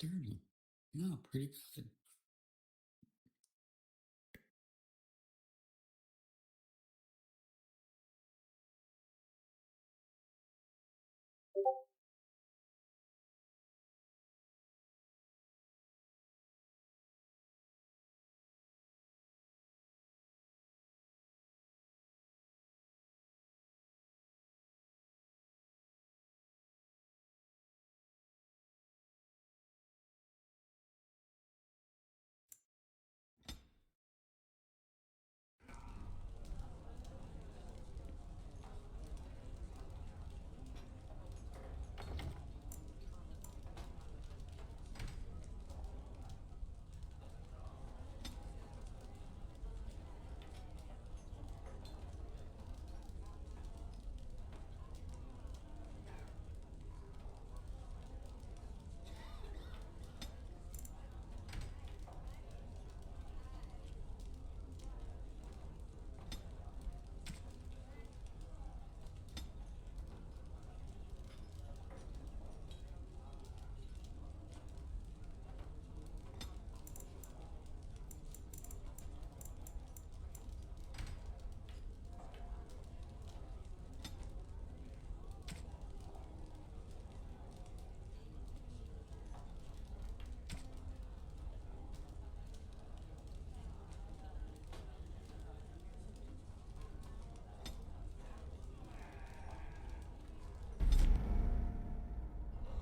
30. No, pretty good.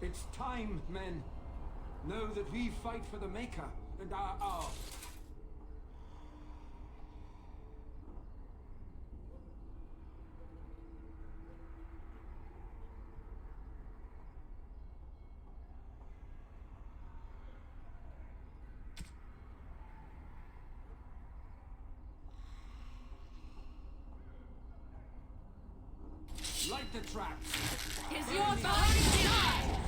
It's time, men. Know that we fight for the Maker and our. Light the trap. Is your time to die?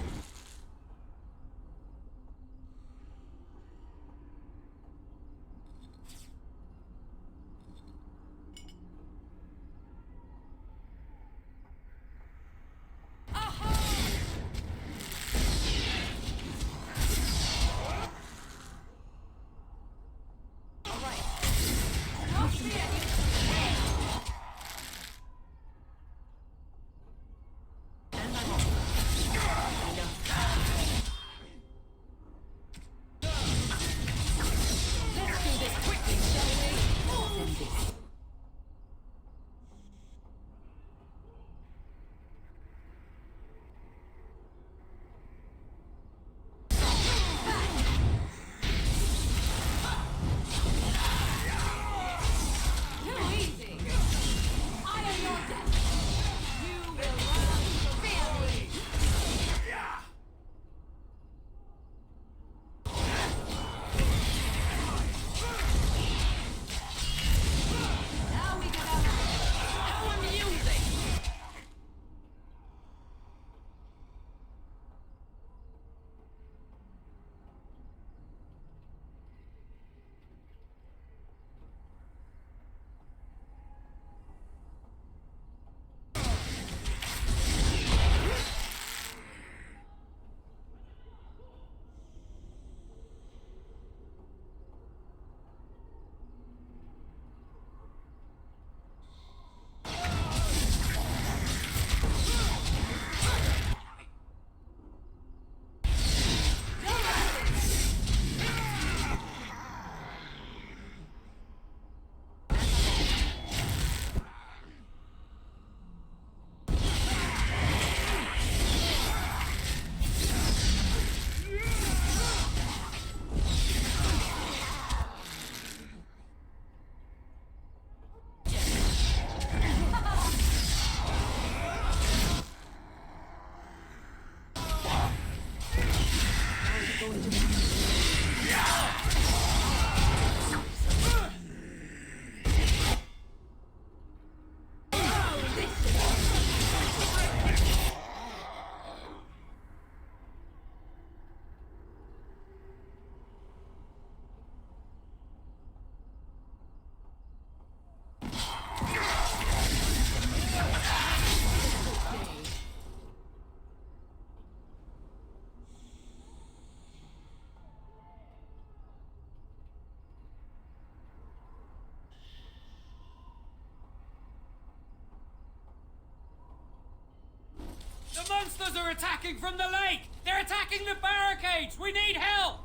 are attacking from the lake! They're attacking the barricades! We need help!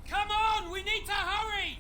Come on! We need to hurry!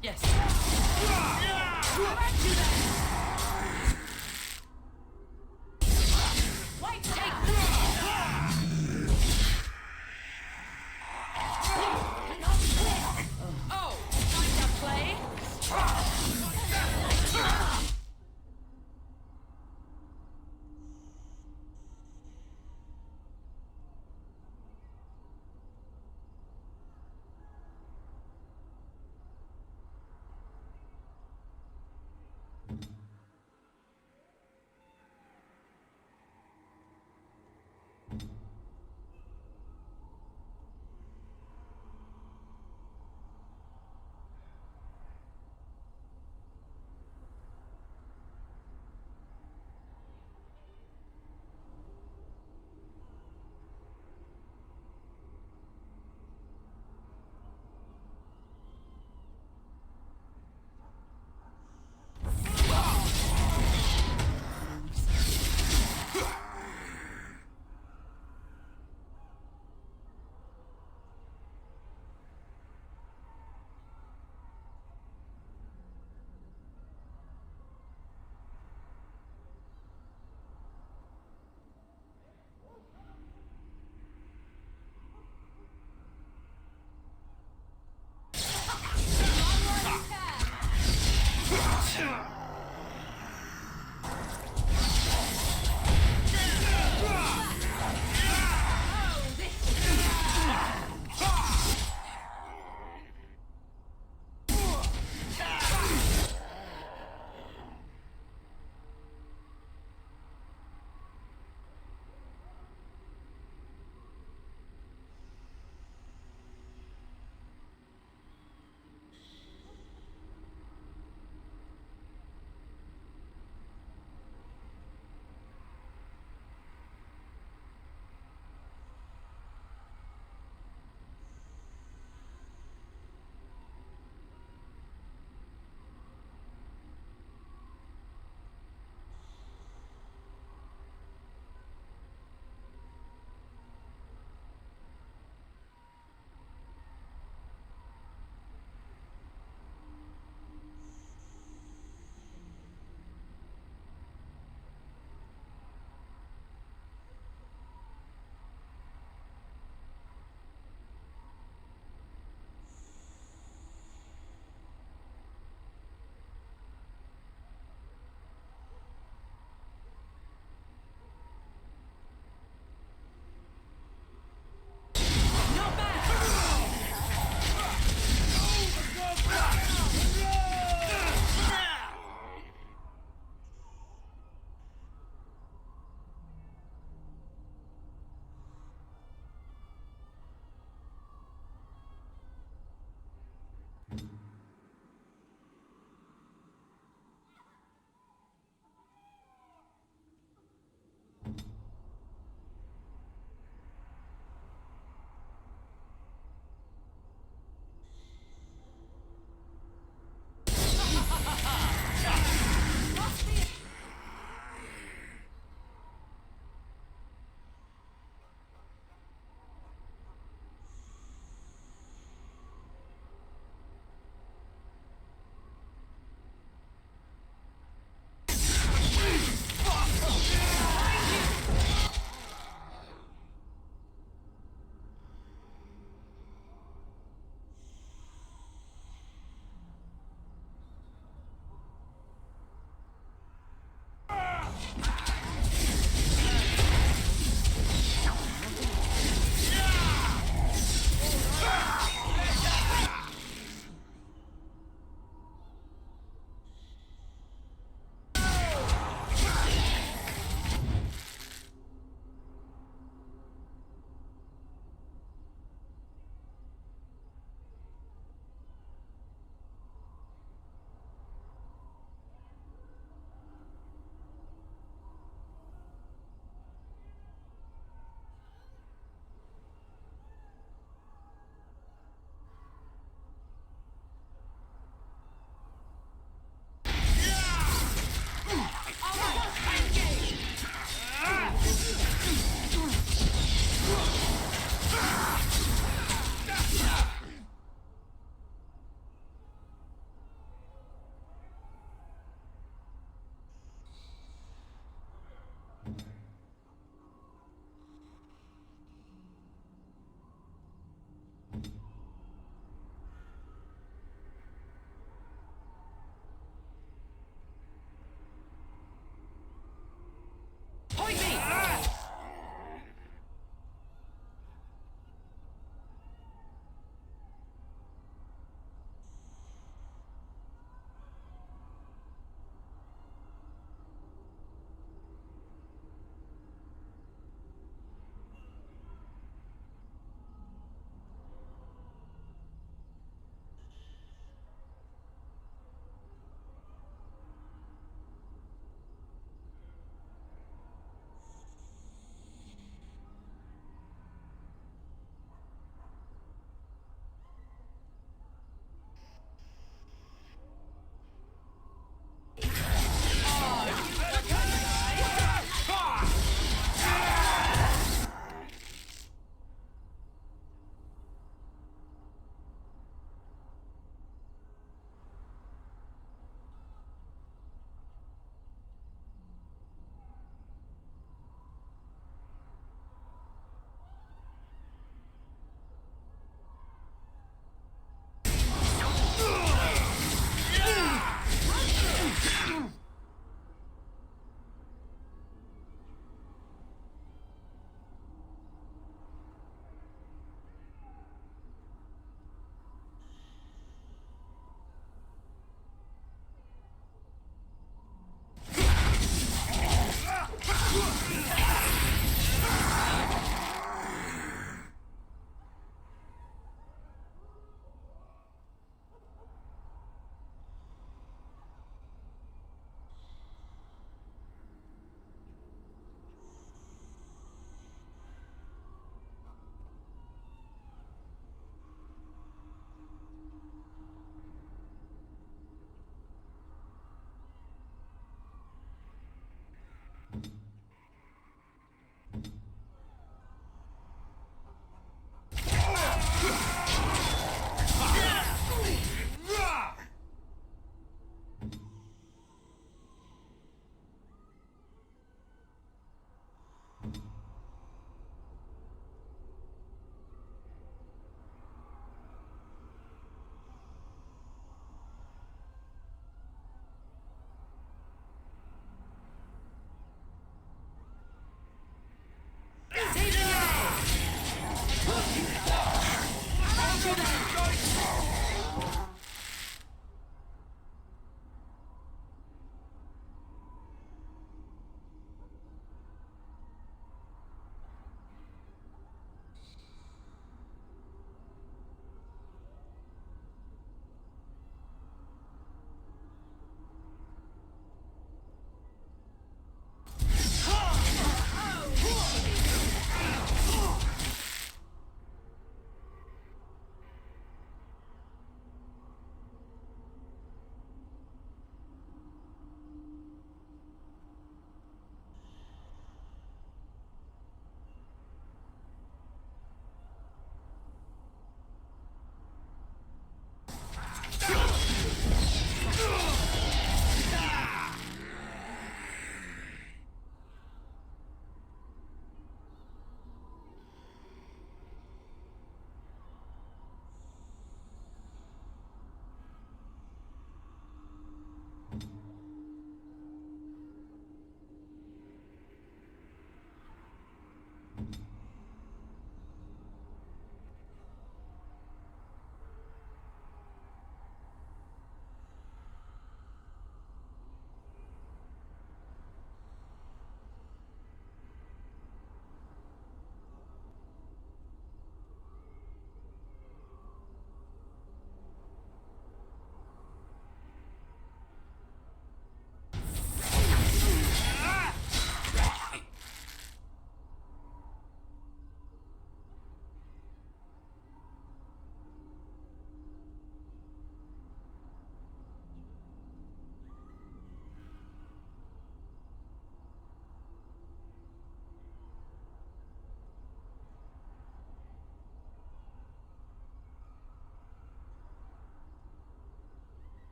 Yes. Back to that. White, take this. Oh, time to play.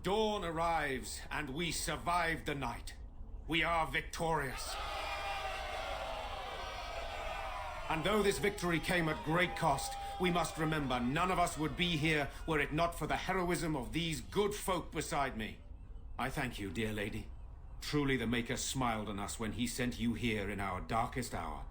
Dawn arrives, and we survive the night. We are victorious. And though this victory came at great cost, we must remember none of us would be here were it not for the heroism of these good folk beside me. I thank you, dear lady. Truly the Maker smiled on us when he sent you here in our darkest hour.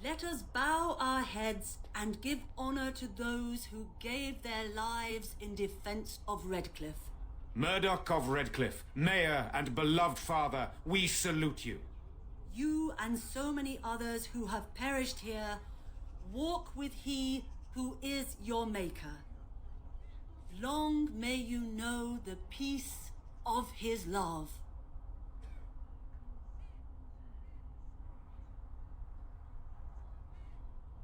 Let us bow our heads and give honor to those who gave their lives in defense of Redcliffe. Murdoch of Redcliffe, Mayor and beloved father, we salute you. You and so many others who have perished here, walk with he who is your maker. Long may you know the peace of his love.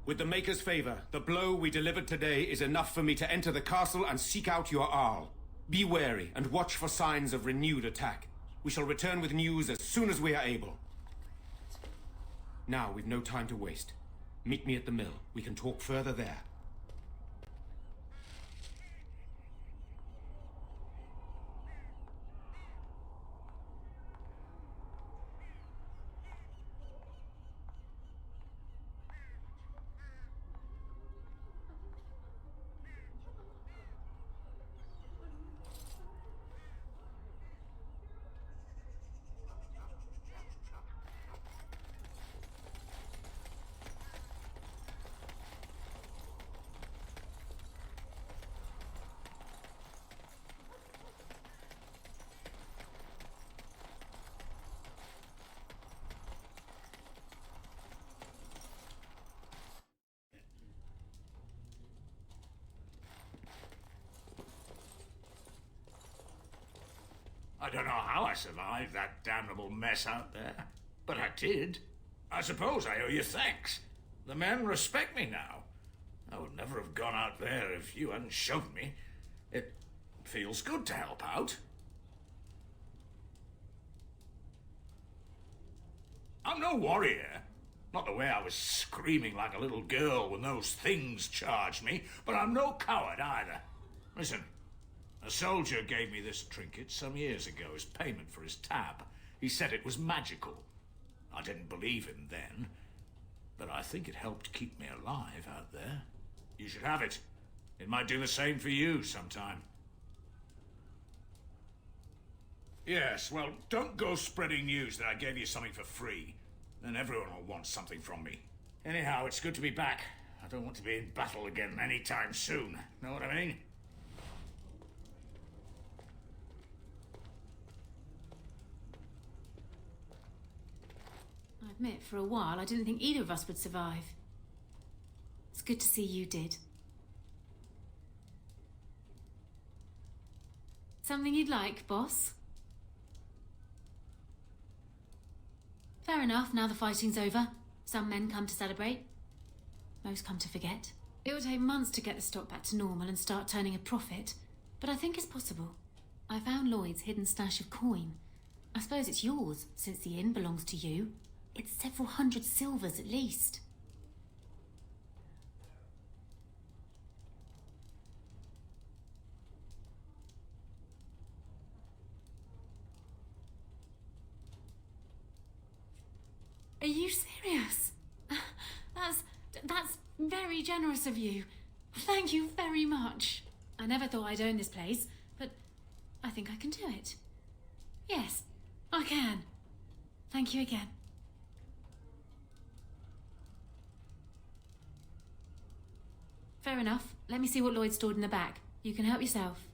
With the Maker's favor, the blow we delivered today is enough for me to enter the castle and seek out your Arl. Be wary and watch for signs of renewed attack. We shall return with news as soon as we are able. Now, we've no time to waste. Meet me at the mill. We can talk further there. I don't know how I survived that damnable mess out there, but I did. I suppose I owe you thanks. The men respect me now. I would never have gone out there if you hadn't shoved me. It feels good to help out. I'm no warrior. Not the way I was screaming like a little girl when those things charged me, but I'm no coward either. Listen. A soldier gave me this trinket some years ago as payment for his tab. He said it was magical. I didn't believe him then, but I think it helped keep me alive out there. You should have it. It might do the same for you sometime. Yes, well, don't go spreading news that I gave you something for free. Then everyone will want something from me. Anyhow, it's good to be back. I don't want to be in battle again anytime soon. Know what I mean? I admit, for a while, I didn't think either of us would survive. It's good to see you did. Something you'd like, boss? Fair enough, now the fighting's over. Some men come to celebrate. Most come to forget. It would take months to get the stock back to normal and start turning a profit, but I think it's possible. I found Lloyd's hidden stash of coin. I suppose it's yours, since the inn belongs to you. It's several hundred silvers at least. Are you serious? That's very generous of you. Thank you very much. I never thought I'd own this place, but I think I can do it. Yes, I can. Thank you again. Fair enough. Let me see what Lloyd stored in the back. You can help yourself.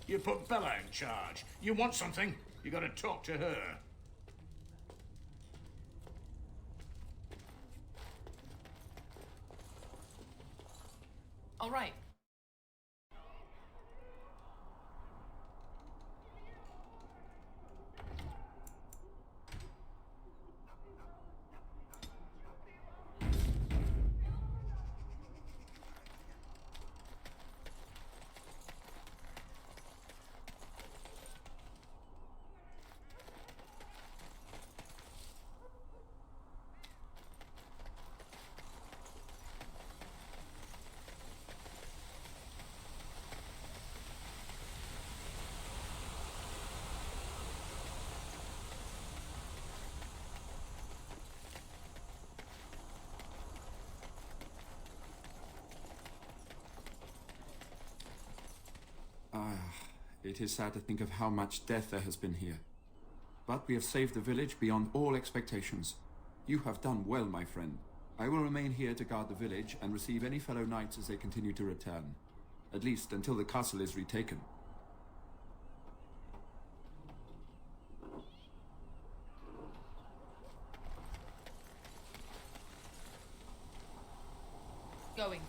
You put Bella in charge. You want something, you gotta talk to her. All right. It is sad to think of how much death there has been here. But we have saved the village beyond all expectations. You have done well, my friend. I will remain here to guard the village and receive any fellow knights as they continue to return. At least until the castle is retaken. Going.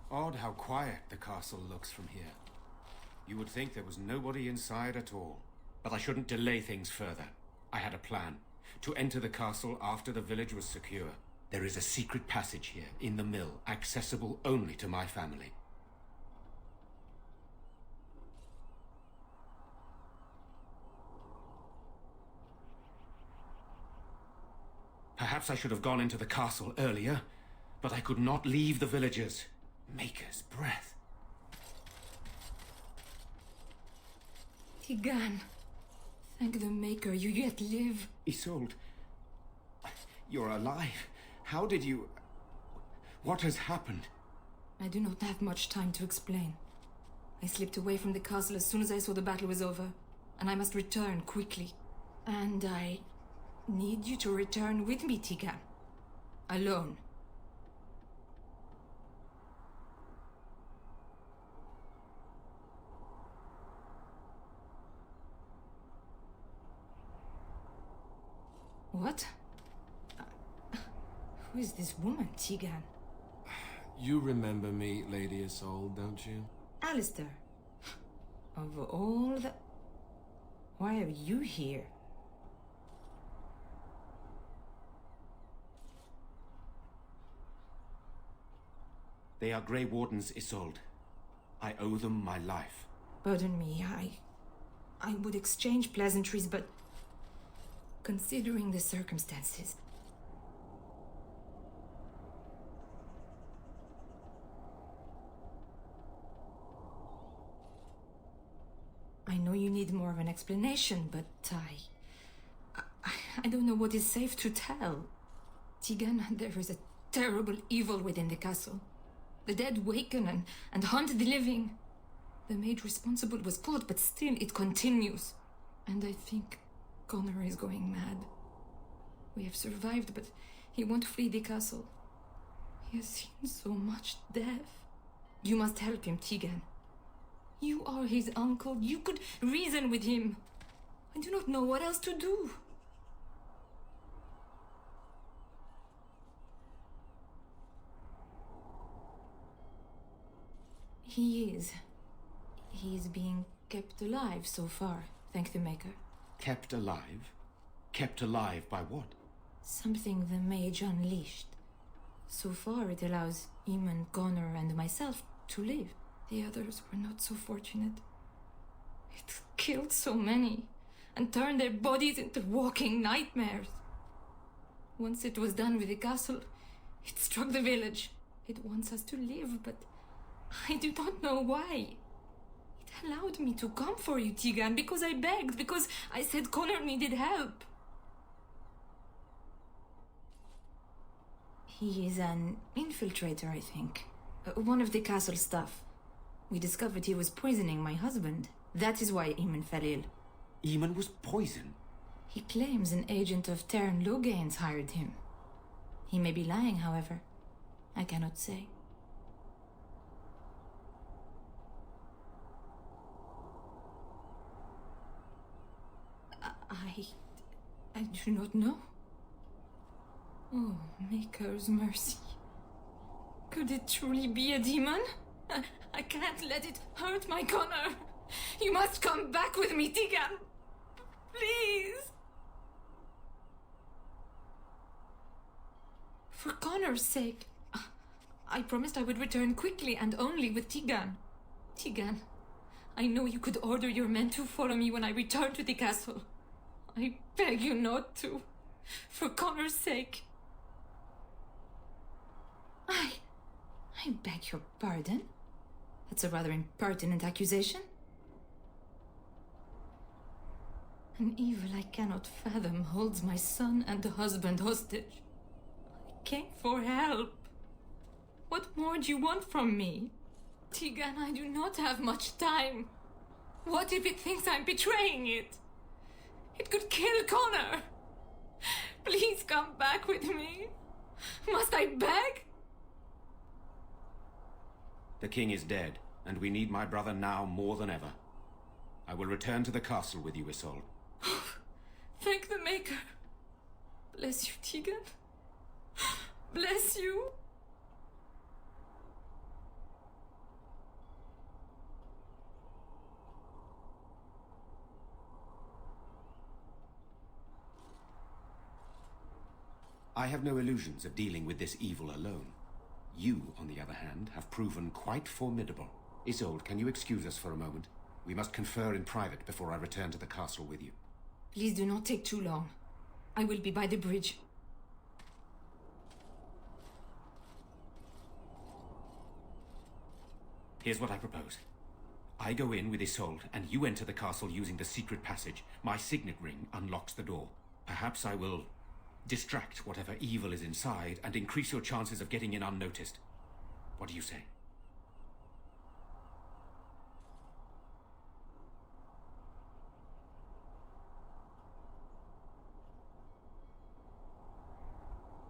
Odd how quiet the castle looks from here. You would think there was nobody inside at all. But I shouldn't delay things further. I had a plan. To enter the castle after the village was secure. There is a secret passage here, in the mill, accessible only to my family. Perhaps I should have gone into the castle earlier, but I could not leave the villagers. Maker's breath. Tigan, thank the Maker you yet live. Isolde, you're alive. How did you... What has happened? I do not have much time to explain. I slipped away from the castle as soon as I saw the battle was over, and I must return quickly. And I need you to return with me, Tigan. Alone. What? Who is this woman, Tigan? You remember me, Lady Isolde, don't you? Alistair. Of all the... Why are you here? They are Grey Wardens, Isolde. I owe them my life. Pardon me, I would exchange pleasantries, but... Considering the circumstances... I know you need more of an explanation, but I don't know what is safe to tell. Tigan, there is a terrible evil within the castle. The dead waken and haunt the living. The maid responsible was caught, but still it continues. And I think Connor is going mad. We have survived, but he won't flee the castle. He has seen so much death. You must help him, Tigan. You are his uncle. You could reason with him. I do not know what else to do. He is being kept alive so far, thank the Maker. Kept alive? Kept alive by what? Something the mage unleashed. So far it allows Eamon, Connor and myself to live. The others were not so fortunate. It killed so many and turned their bodies into walking nightmares. Once it was done with the castle, it struck the village. It wants us to live, but I do not know why. It allowed me to come for you, Tigan, because I begged, because I said Connor needed help. He is an infiltrator, I think. One of the castle staff. We discovered he was poisoning my husband. That is why Eamon fell ill. Eamon was poisoned? He claims an agent of Terran Logains hired him. He may be lying, however. I cannot say. I do not know. Oh, Maker's mercy. Could it truly be a demon? I can't let it hurt my Connor. You must come back with me, Tigan. Please. For Connor's sake. I promised I would return quickly and only with Tigan. Tigan, I know you could order your men to follow me when I return to the castle. I beg you not to. For Connor's sake. I beg your pardon. That's a rather impertinent accusation. An evil I cannot fathom holds my son and the husband hostage. I came for help. What more do you want from me? Tegan, I do not have much time. What if it thinks I'm betraying it? It could kill Connor. Please come back with me. Must I beg? The king is dead, and we need my brother now more than ever. I will return to the castle with you, Isolde. Thank the Maker. Bless you, Tegan. Bless you. I have no illusions of dealing with this evil alone. You, on the other hand, have proven quite formidable. Isolde, can you excuse us for a moment? We must confer in private before I return to the castle with you. Please do not take too long. I will be by the bridge. Here's what I propose. I go in with Isolde, and you enter the castle using the secret passage. My signet ring unlocks the door. Perhaps I will distract whatever evil is inside and increase your chances of getting in unnoticed. What do you say?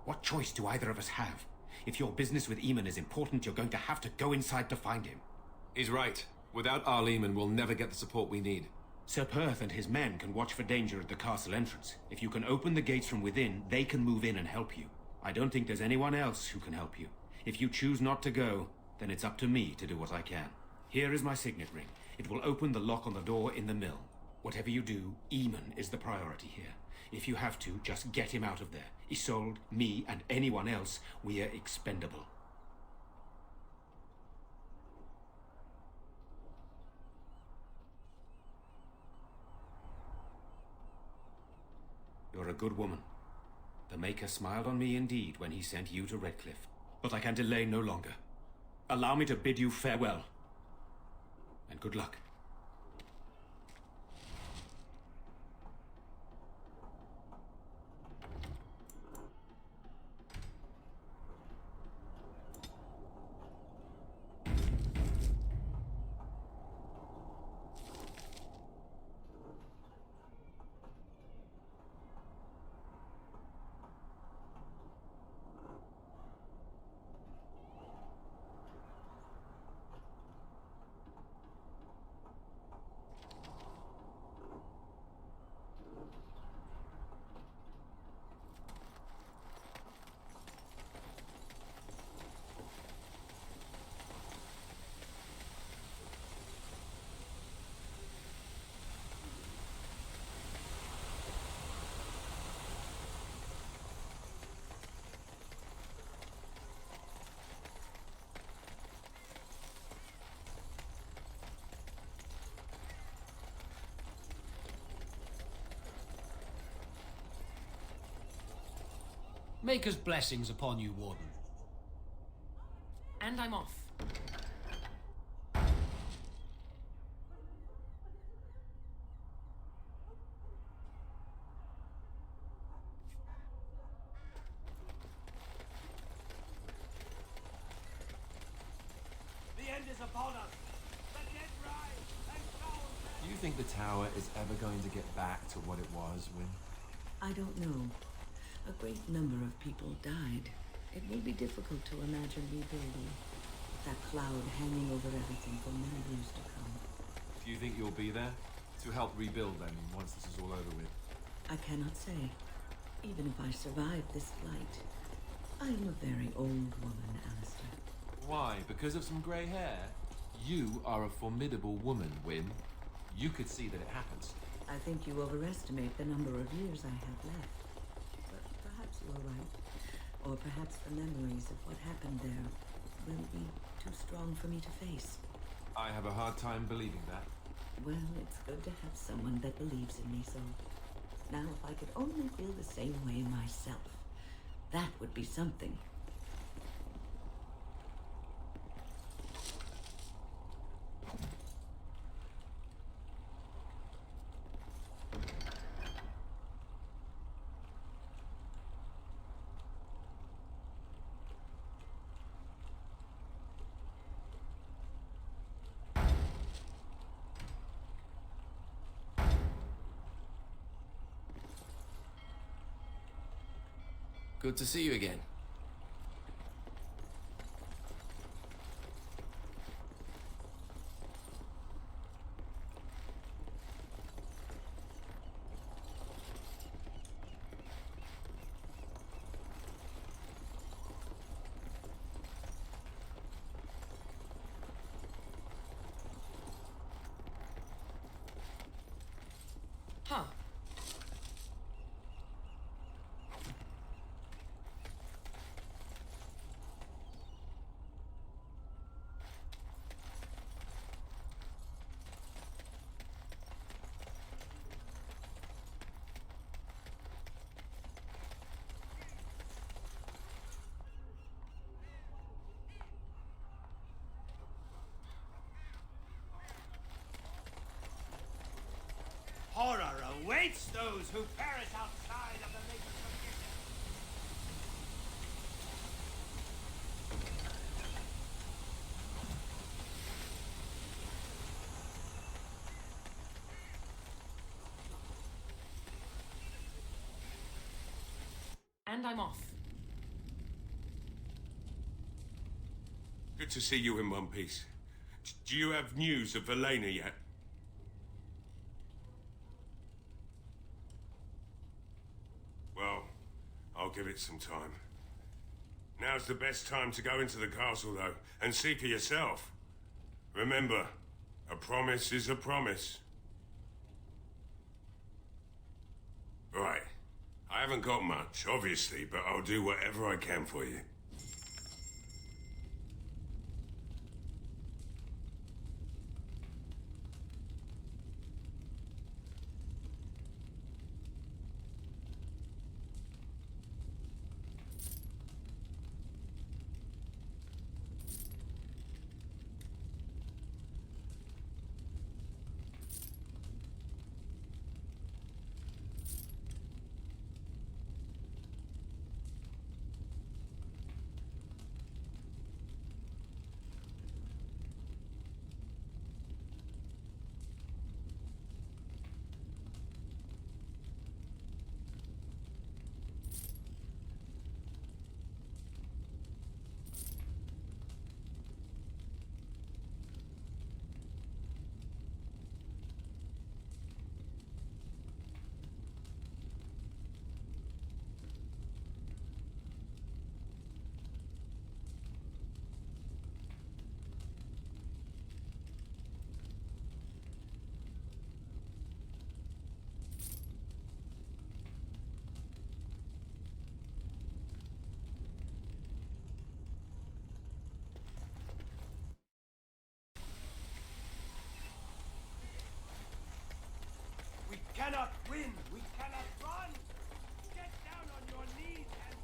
What choice do either of us have? If your business with Eamon is important, you're going to have to go inside to find him. He's right. Without Arl Eamon, we'll never get the support we need. Sir Perth and his men can watch for danger at the castle entrance. If you can open the gates from within, they can move in and help you. I don't think there's anyone else who can help you. If you choose not to go, then it's up to me to do what I can. Here is my signet ring. It will open the lock on the door in the mill. Whatever you do, Eamon is the priority here. If you have to, just get him out of there. Isolde, me, and anyone else, we are expendable. You're a good woman. The Maker smiled on me indeed when he sent you to Redcliffe. But I can delay no longer. Allow me to bid you farewell. And good luck. Maker's blessings upon you, Warden. And I'm off. The end is upon us. The dead rise and soul. Do you think the tower is ever going to get back to what it was, Wynne? I don't know. A great number of people died. It will be difficult to imagine rebuilding. That cloud hanging over everything for many years to come. Do you think you'll be there? To help rebuild them once this is all over with? I cannot say. Even if I survive this flight. I am a very old woman, Alistair. Why? Because of some grey hair? You are a formidable woman, Wynne. You could see that it happens. I think you overestimate the number of years I have left. But perhaps you are right. Or perhaps the memories of what happened there will be too strong for me to face. I have a hard time believing that. Well, it's good to have someone that believes in me, so... Now, if I could only feel the same way myself, that would be something. Good to see you again. Huh. Horror awaits those who perish outside of the Maker's dominion. And I'm off. Good to see you in one piece. Do you have news of Elena yet? Well, I'll give it some time. Now's the best time to go into the castle, though, and see for yourself. Remember, a promise is a promise. Right. I haven't got much, obviously, but I'll do whatever I can for you. We cannot win. We cannot run. Get down on your knees and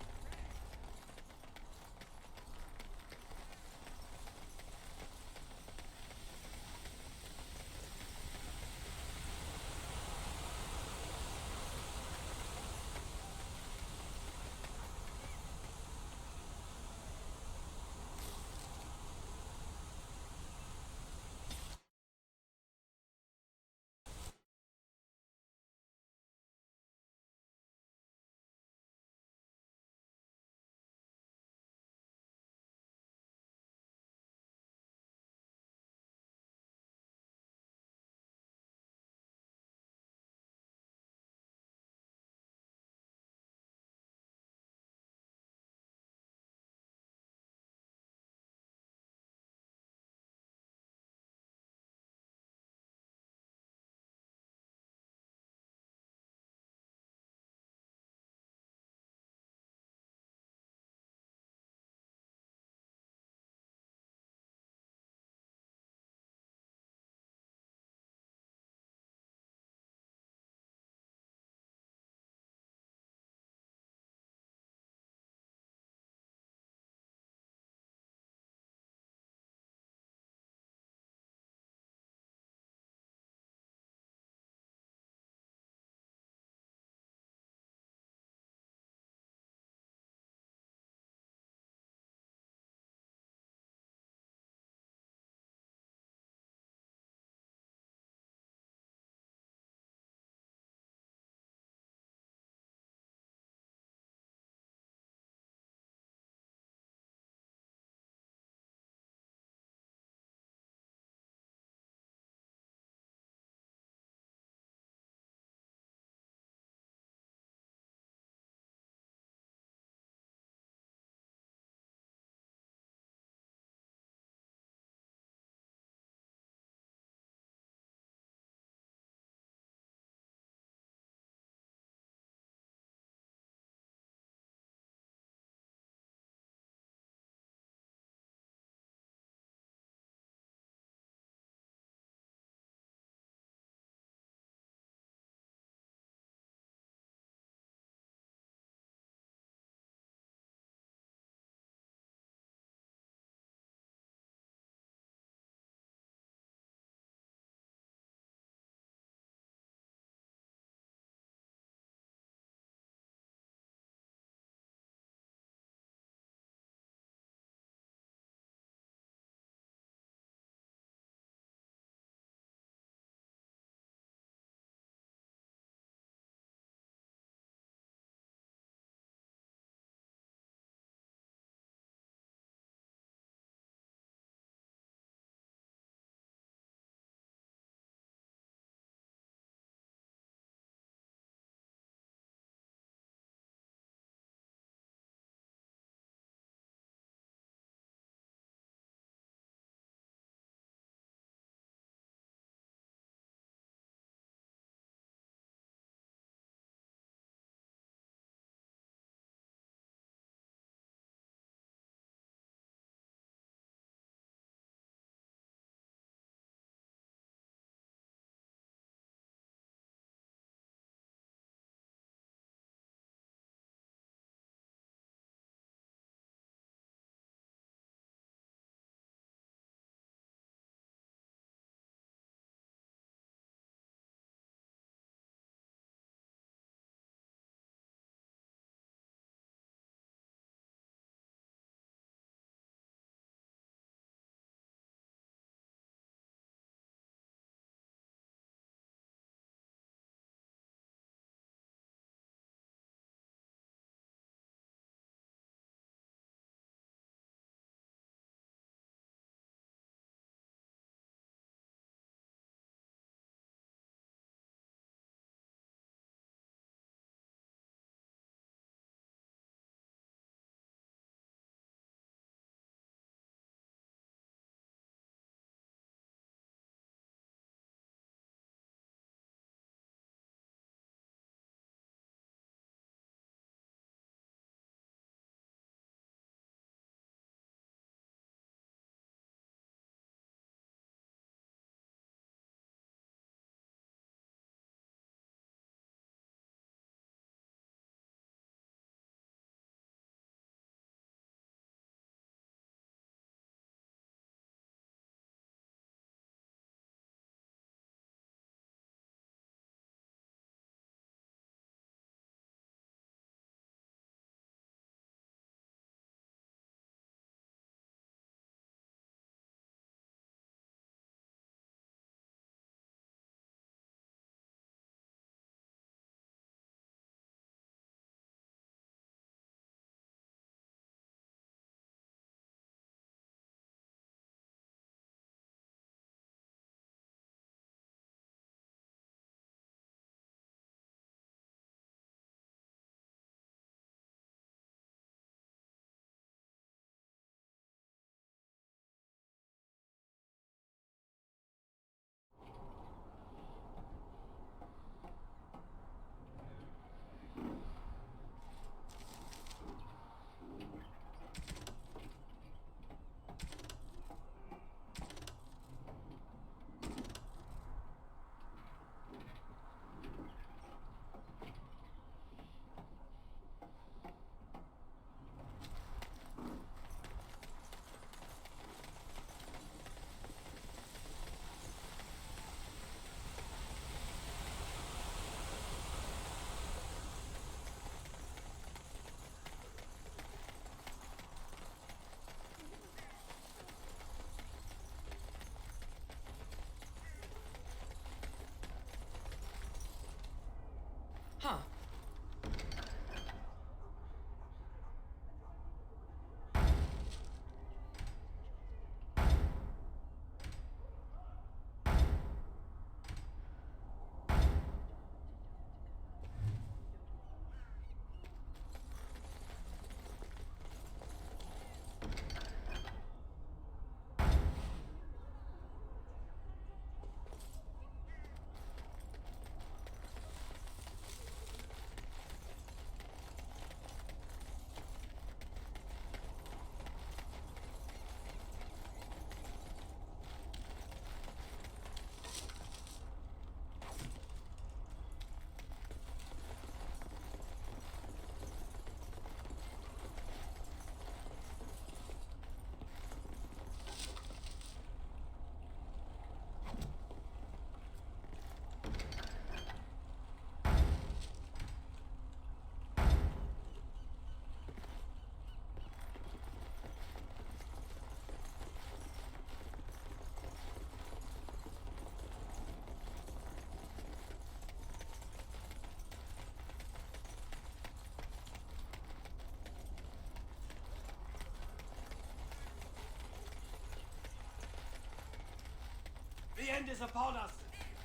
is upon us!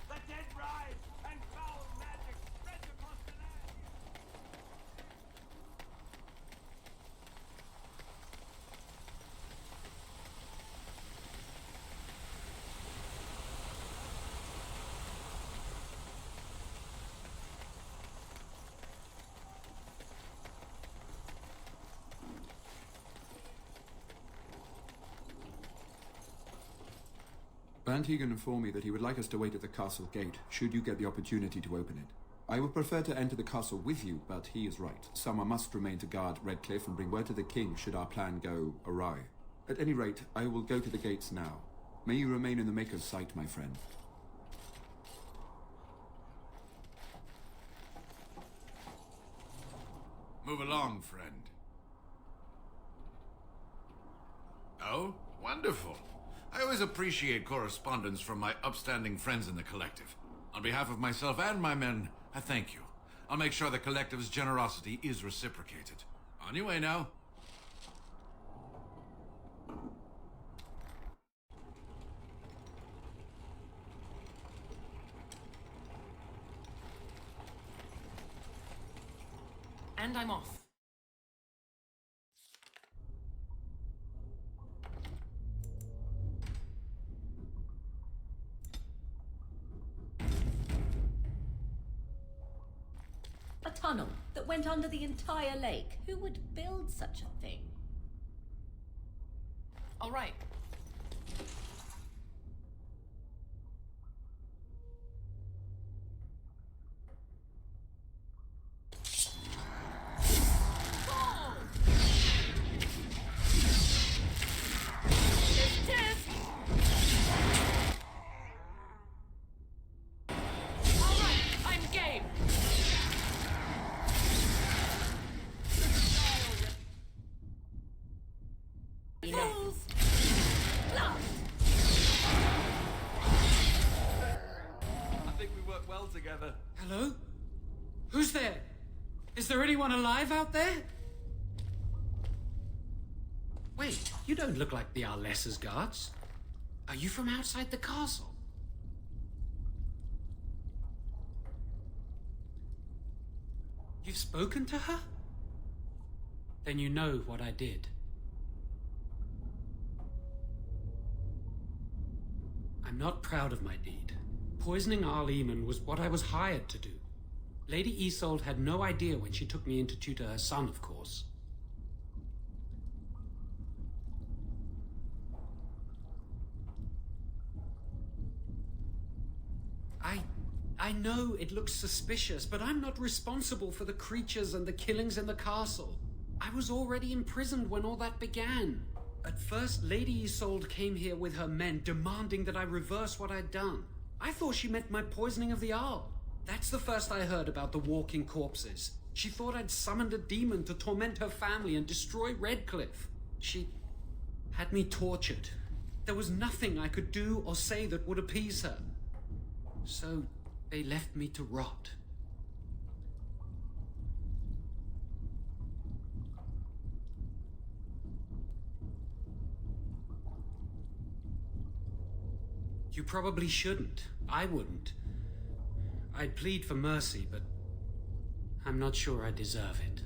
The dead rise, and foul magic spreads across the land! Van Tegan informed me that he would like us to wait at the castle gate, should you get the opportunity to open it. I would prefer to enter the castle with you, but he is right. Someone must remain to guard Redcliffe and bring word to the king should our plan go awry. At any rate, I will go to the gates now. May you remain in the Maker's sight, my friend. Move along, friend. Oh, wonderful. I always appreciate correspondence from my upstanding friends in the Collective. On behalf of myself and my men, I thank you. I'll make sure the Collective's generosity is reciprocated. On your way now. And I'm off. A tunnel that went under the entire lake. Who would build such a thing? All right. Together. Hello? Who's there? Is there anyone alive out there? Wait, you don't look like the Arlessa's guards. Are you from outside the castle? You've spoken to her? Then you know what I did. I'm not proud of my deed. Poisoning Arl Eamon was what I was hired to do. Lady Isolde had no idea when she took me in to tutor her son, of course. I know it looks suspicious, but I'm not responsible for the creatures and the killings in the castle. I was already imprisoned when all that began. At first, Lady Isolde came here with her men, demanding that I reverse what I'd done. I thought she meant my poisoning of the Arl. That's the first I heard about the walking corpses. She thought I'd summoned a demon to torment her family and destroy Redcliffe. She had me tortured. There was nothing I could do or say that would appease her. So they left me to rot. You probably shouldn't. I wouldn't. I'd plead for mercy, but I'm not sure I deserve it.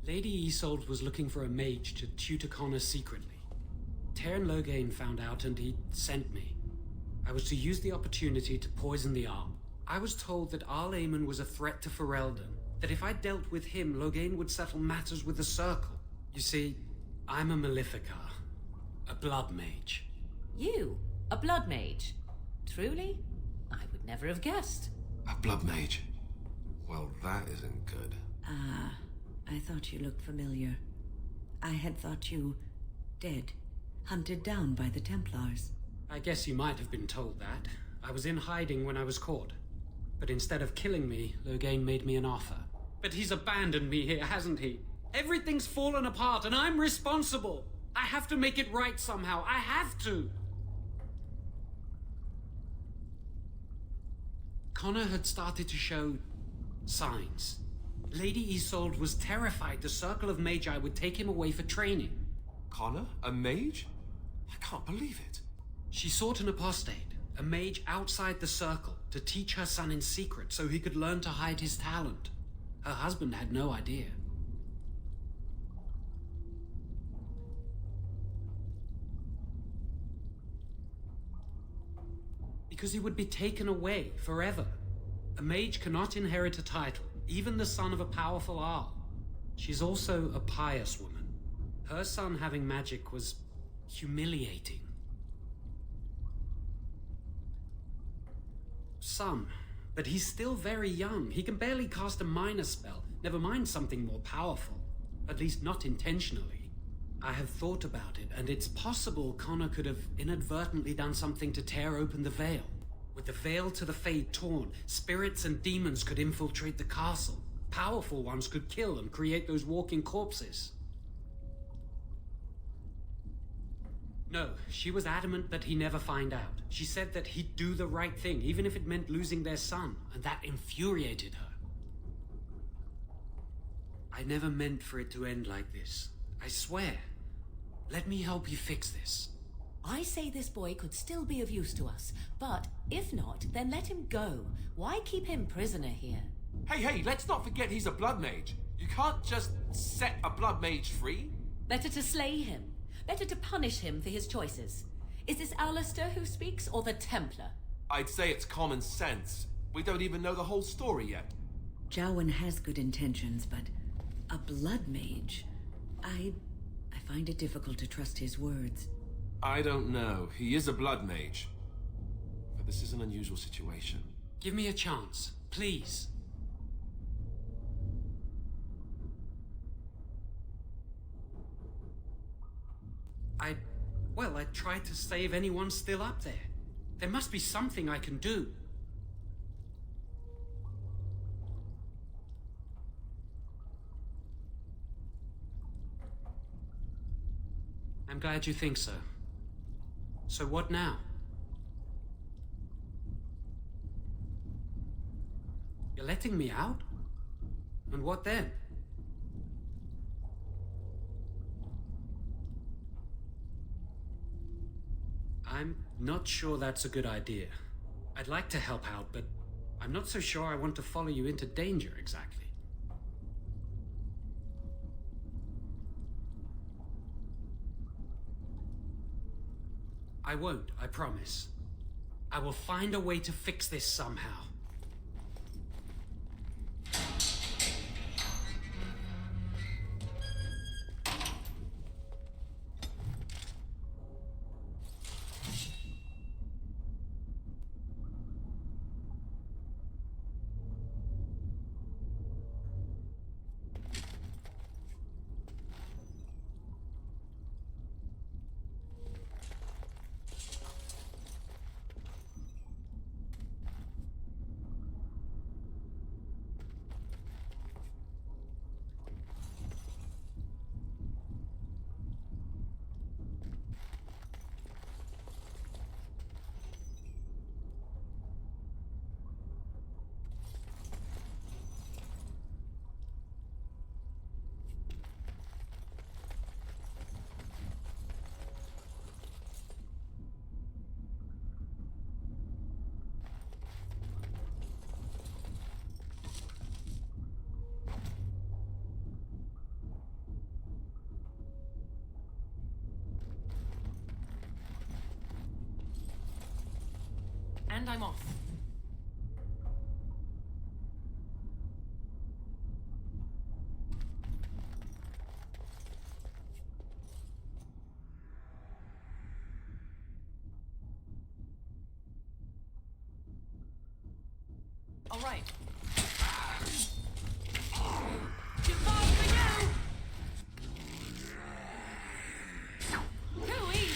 Lady Isolde was looking for a mage to tutor Connor secretly. Tairn Loghain found out and he sent me. I was to use the opportunity to poison the Arl. I was told that Arl Eamon was a threat to Ferelden, that if I dealt with him, Loghain would settle matters with the Circle. You see, I'm a Maleficar, a blood mage. You? A blood mage? Truly? I would never have guessed. A blood mage? Well, that isn't good. Ah, I thought you looked familiar. I had thought you dead, hunted down by the Templars. I guess you might have been told that. I was in hiding when I was caught. But instead of killing me, Loghain made me an offer. But he's abandoned me here, hasn't he? Everything's fallen apart and I'm responsible. I have to make it right somehow. I have to. Connor had started to show signs. Lady Isolde was terrified the Circle of Magi would take him away for training. Connor? A mage? I can't believe it. She sought an apostate, a mage outside the circle, to teach her son in secret so he could learn to hide his talent. Her husband had no idea. Because he would be taken away forever. A mage cannot inherit a title, even the son of a powerful Arl. She's also a pious woman. Her son having magic was humiliating. Some, but he's still very young. He can barely cast a minor spell, never mind something more powerful. At least not intentionally. I have thought about it, and it's possible Connor could have inadvertently done something to tear open the veil. With the veil to the Fade torn, spirits and demons could infiltrate the castle. Powerful ones could kill and create those walking corpses. No, she was adamant that he never find out. She said that he'd do the right thing, even if it meant losing their son, and that infuriated her. I never meant for it to end like this. I swear. Let me help you fix this. I say this boy could still be of use to us, but if not, then let him go. Why keep him prisoner here? Hey, let's not forget he's a blood mage. You can't just set a blood mage free. Better to slay him. Better to punish him for his choices. Is this Alistair who speaks, or the Templar? I'd say it's common sense. We don't even know the whole story yet. Jowen has good intentions, but a blood mage? I find it difficult to trust his words. I don't know. He is a blood mage. But this is an unusual situation. Give me a chance, please. I tried to save anyone still up there. There must be something I can do. I'm glad you think so. So what now? You're letting me out? And what then? I'm not sure that's a good idea. I'd like to help out, but I'm not so sure I want to follow you into danger exactly. I won't, I promise. I will find a way to fix this somehow. And I'm off. All right. Too fast for you! Too easy!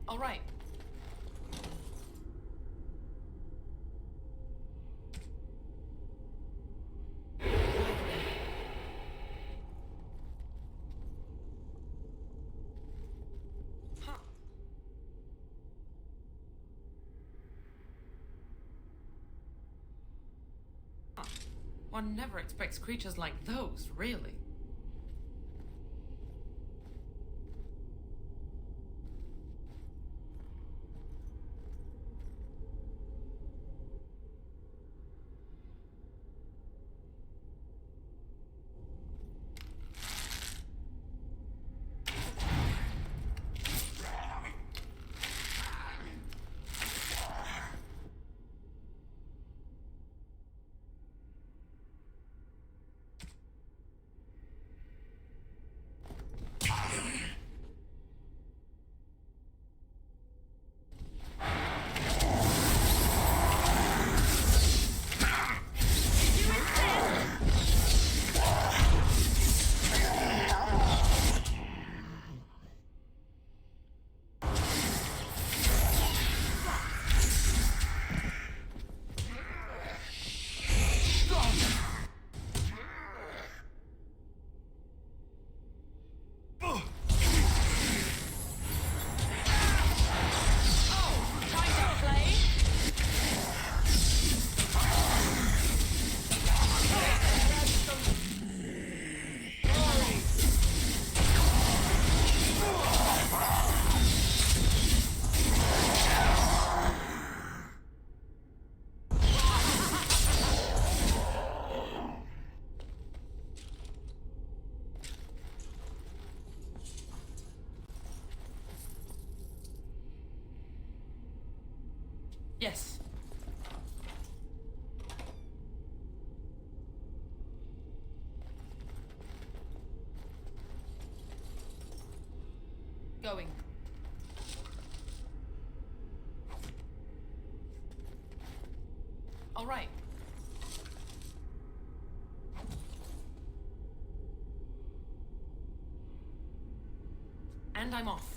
All right. One never expects creatures like those, really. Yes. Going. All right. And I'm off.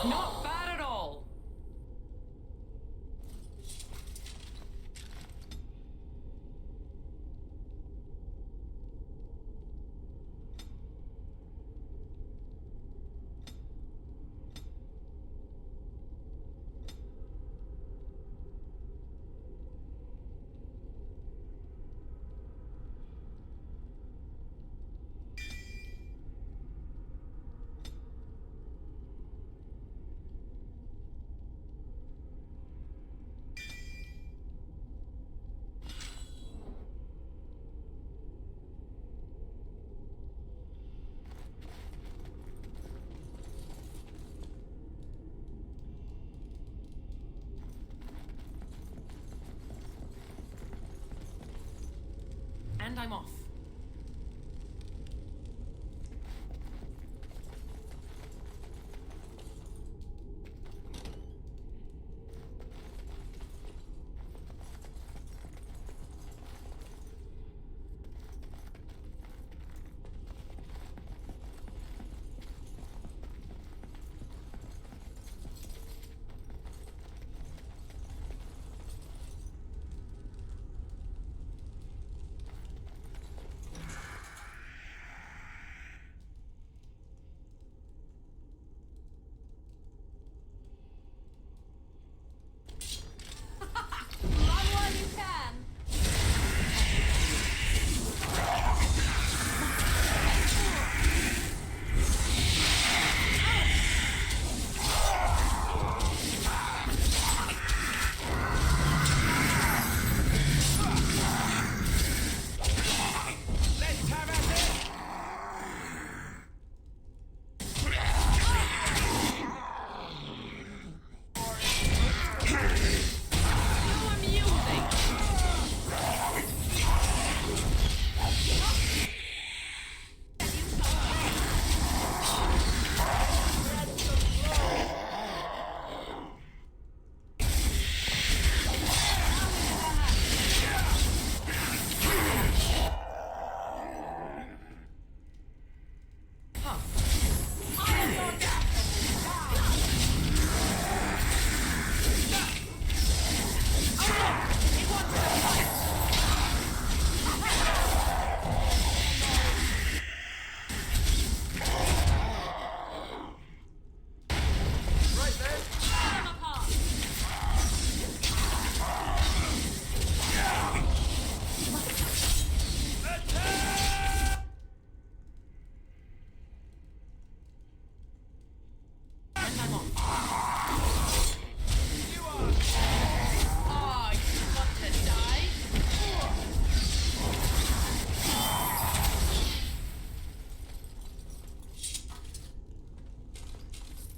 Not bad at all. And I'm off.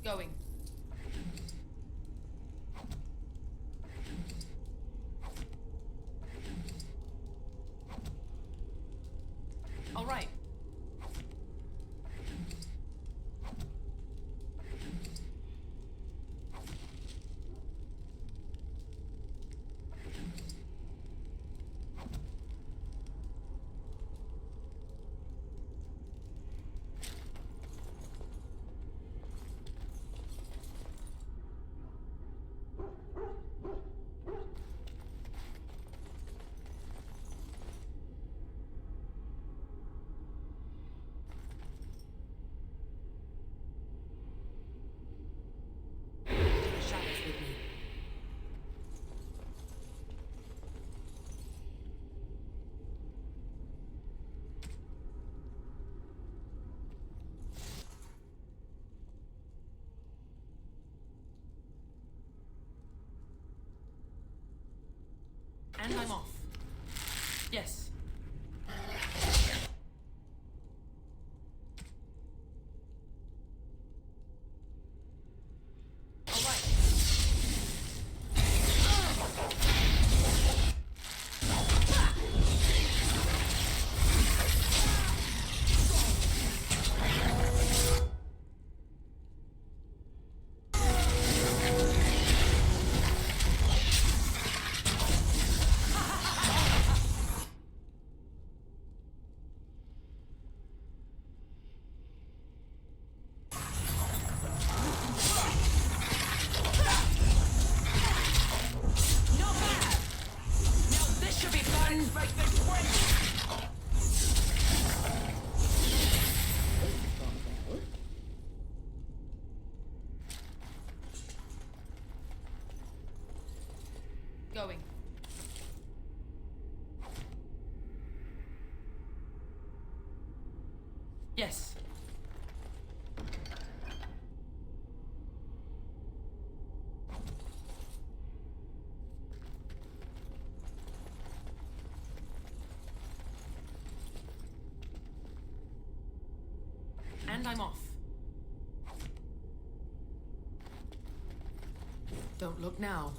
Going. All right. Shadows with me. And I'm off. Yes. All right. Not bad. Now this should be fun. Make this quick. Going. Yes. And I'm off. Don't look now.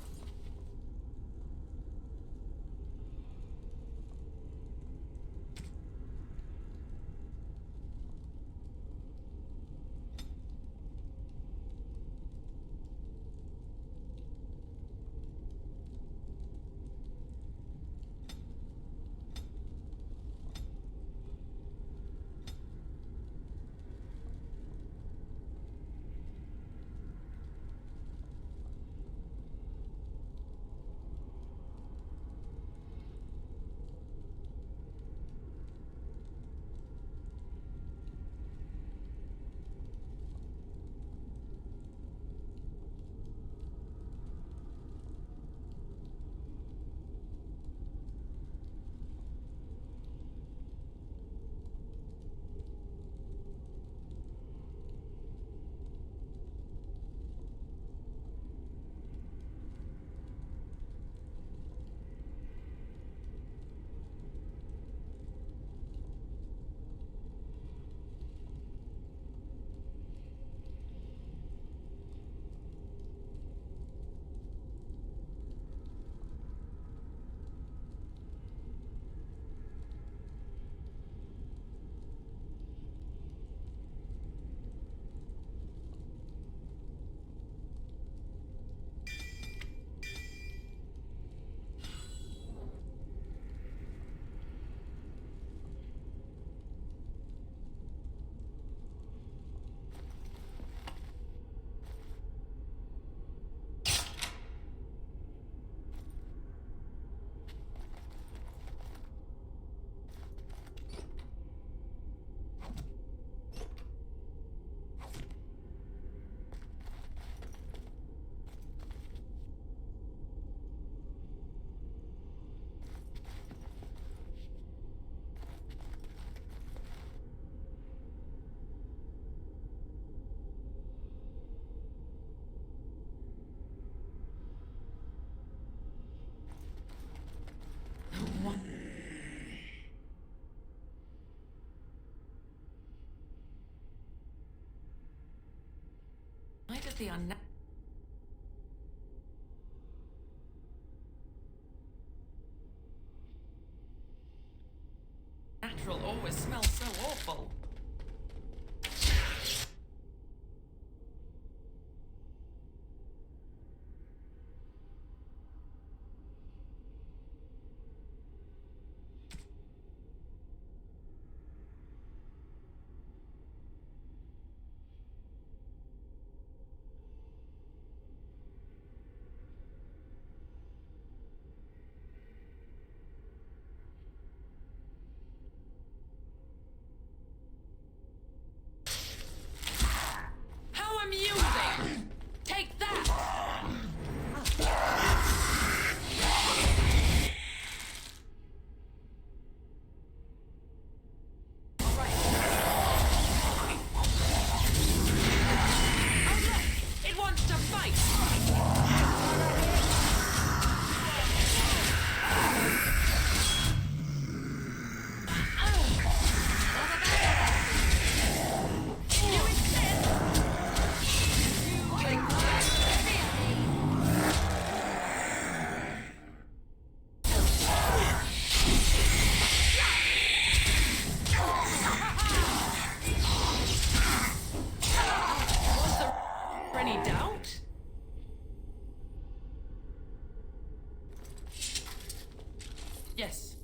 of the unnatural always smells so awful. How amusing! Take that! Oh look! It wants to fight! Was there any doubt? Yes.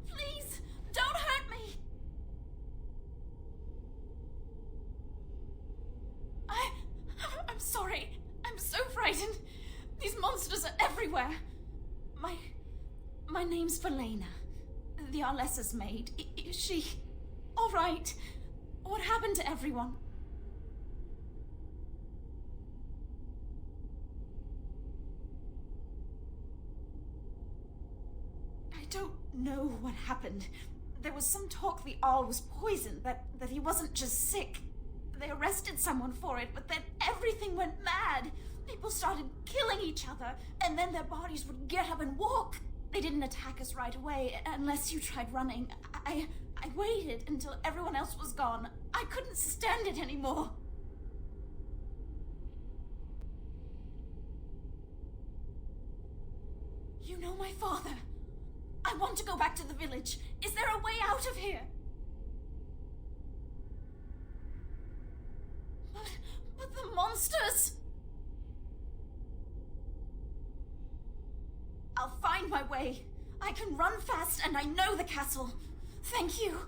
Please, don't hurt me. I'm sorry. I'm so frightened. These monsters are everywhere. My name's Valena. The Arlessa's maid. Is she all right? What happened to everyone? I don't know what happened. There was some talk the Arl was poisoned, that he wasn't just sick. They arrested someone for it, but then everything went mad. People started killing each other, and then their bodies would get up and walk. They didn't attack us right away, unless you tried running. I waited until everyone else was gone. I couldn't stand it anymore. You know my father. I want to go back to the village. Is there a way out of here? But the monsters! I'll find my way. I can run fast and I know the castle. Thank you.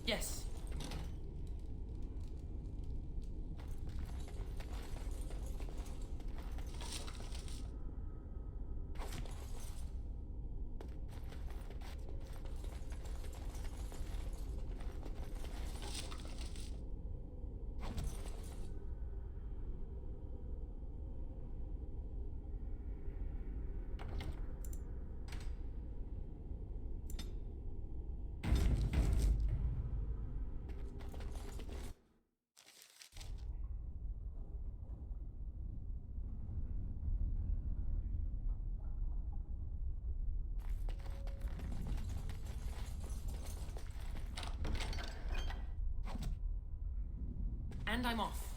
Yes. And I'm off.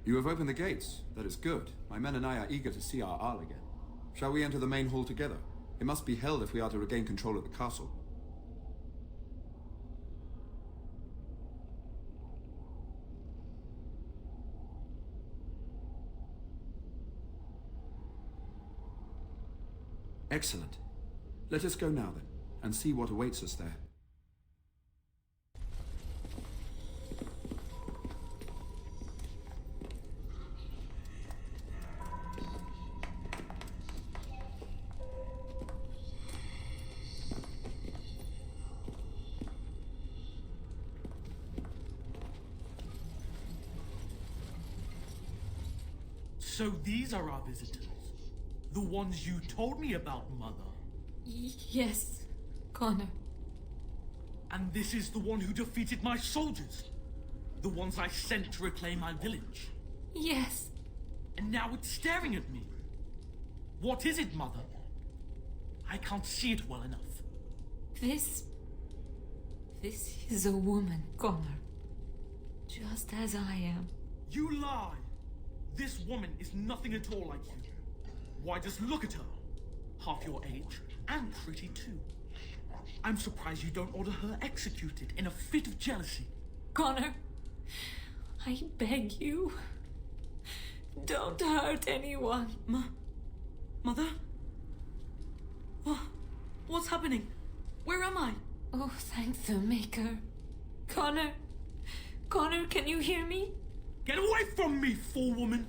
You have opened the gates. That is good. My men and I are eager to see our Arl again. Shall we enter the main hall together? It must be held if we are to regain control of the castle. Excellent. Let us go now then, and see what awaits us there. So these are our visitors? The ones you told me about, Mother? Yes, Connor. And this is the one who defeated my soldiers? The ones I sent to reclaim my village? Yes. And now it's staring at me. What is it, Mother? I can't see it well enough. This is a woman, Connor. Just as I am. You lie! This woman is nothing at all like you. Why, just look at her. Half your age, and pretty too. I'm surprised you don't order her executed in a fit of jealousy. Connor, I beg you. Don't hurt anyone. Mother? What's happening? Where am I? Oh, thank the Maker. Connor, can you hear me? Get away from me, fool woman!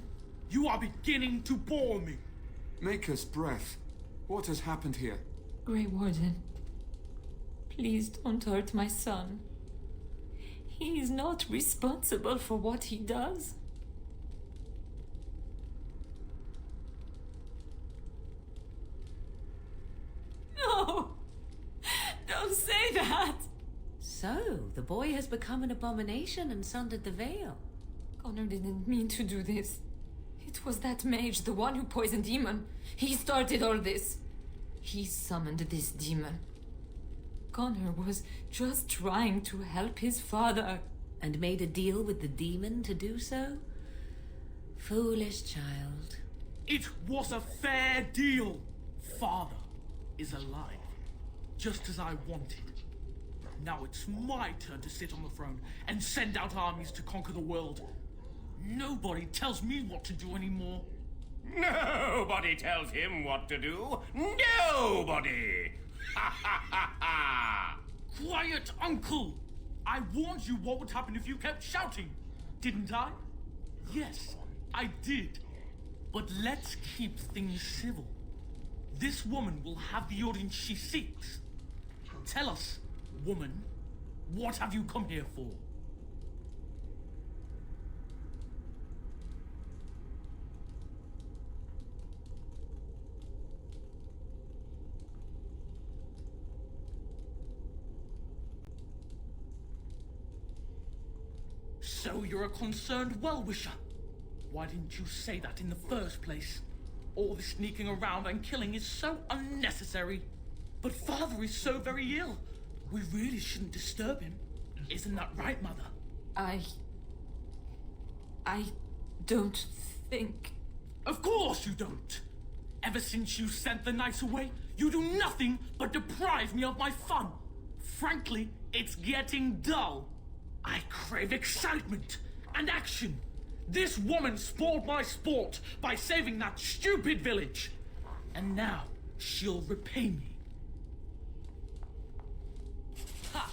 You are beginning to bore me. Maker's breath. What has happened here? Grey Warden, please don't hurt my son. He is not responsible for what he does. No! Don't say that! So, the boy has become an abomination and sundered the veil. Connor didn't mean to do this. It was that mage, the one who poisoned Demon. He started all this. He summoned this demon. Connor was just trying to help his father. And made a deal with the demon to do so? Foolish child. It was a fair deal. Father is alive, just as I wanted. Now it's my turn to sit on the throne and send out armies to conquer the world. Nobody tells me what to do anymore. Nobody tells him what to do. Nobody! Ha ha ha ha! Quiet, Uncle! I warned you what would happen if you kept shouting, didn't I? Yes, I did. But let's keep things civil. This woman will have the audience she seeks. Tell us, woman, what have you come here for? So you're a concerned well-wisher. Why didn't you say that in the first place? All the sneaking around and killing is so unnecessary. But Father is so very ill. We really shouldn't disturb him. Isn't that right, Mother? I don't think... Of course you don't! Ever since you sent the knights away, you do nothing but deprive me of my fun. Frankly, it's getting dull. I crave excitement and action. This woman spoiled my sport by saving that stupid village. And now she'll repay me. Ha!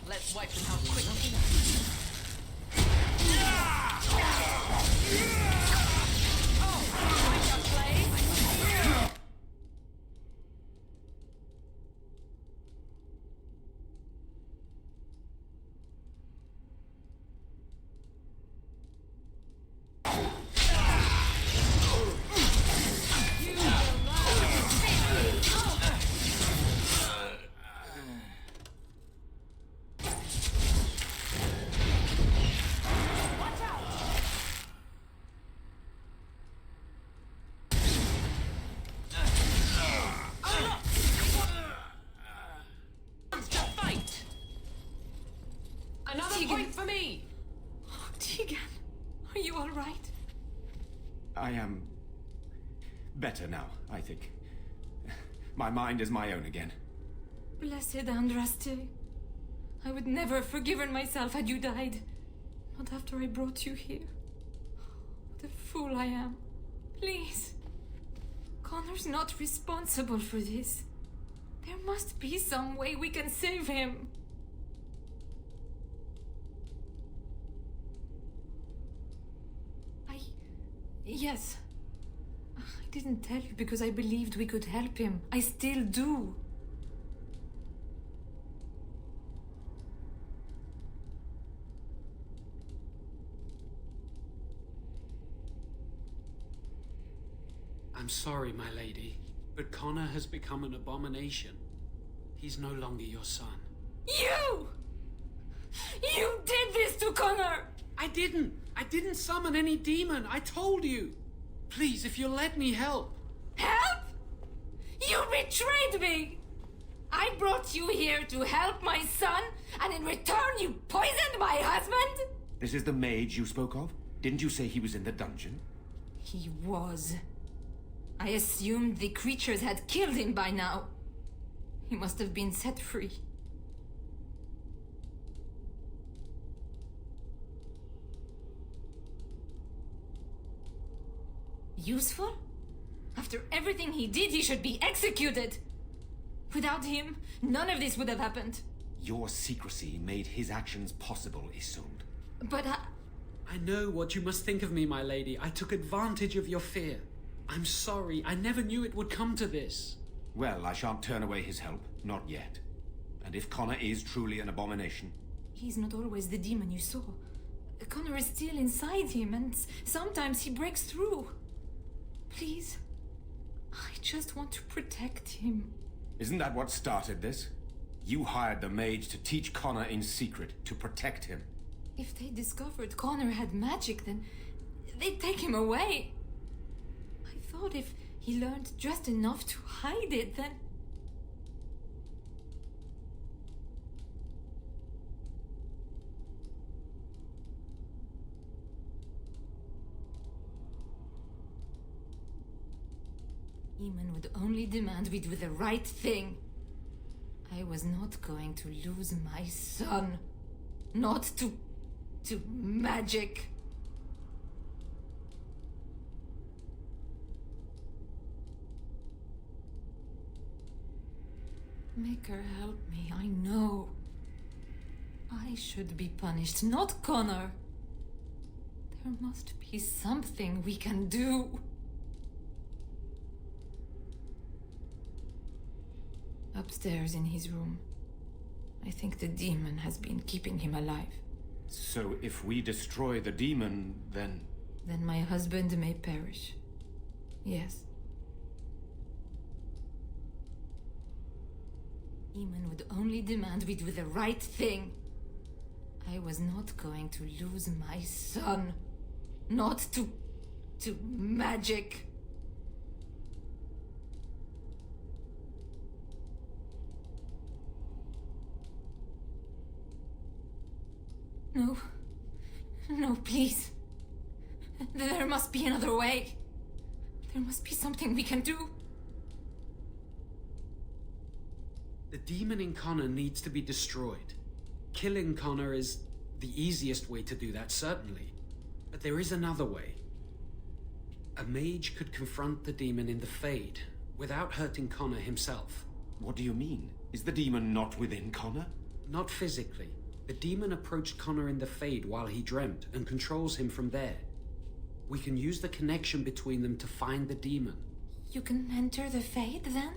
Let's wipe them out quickly. Another Tegan. point for me! Oh, Tegan, are you all right? I am better now, I think. My mind is my own again. Blessed Andraste. I would never have forgiven myself had you died. Not after I brought you here. What a fool I am. Please. Connor's not responsible for this. There must be some way we can save him. Yes. I didn't tell you because I believed we could help him. I still do. I'm sorry, my lady, but Connor has become an abomination. He's no longer your son. You! You did this to Connor! I didn't summon any demon. I told you. Please, if you'll let me help. Help? You betrayed me! I brought you here to help my son, and in return you poisoned my husband? This is the mage you spoke of? Didn't you say he was in the dungeon? He was. I assumed the creatures had killed him by now. He must have been set free. Useful? After everything he did, he should be executed! Without him, none of this would have happened. Your secrecy made his actions possible, Isolde. But I know what you must think of me, my lady. I took advantage of your fear. I'm sorry. I never knew it would come to this. Well, I shan't turn away his help. Not yet. And if Connor is truly an abomination... He's not always the demon you saw. Connor is still inside him, and sometimes he breaks through. Please, I just want to protect him. Isn't that what started this? You hired the mage to teach Connor in secret, to protect him. If they discovered Connor had magic, then they'd take him away. I thought if he learned just enough to hide it, then... Eamon would only demand we do the right thing. I was not going to lose my son. Not to magic. Make her help me, I know. I should be punished, not Connor. There must be something we can do. Upstairs in his room. I think the demon has been keeping him alive. So if we destroy the demon, then... Then my husband may perish. Yes. Eamon would only demand we do the right thing. I was not going to lose my son. Not to magic. No. No, please. There must be another way. There must be something we can do. The demon in Connor needs to be destroyed. Killing Connor is the easiest way to do that, certainly. But there is another way. A mage could confront the demon in the Fade without hurting Connor himself. What do you mean? Is the demon not within Connor? Not physically. The demon approached Connor in the Fade while he dreamt and controls him from there. We can use the connection between them to find the demon. You can enter the Fade then?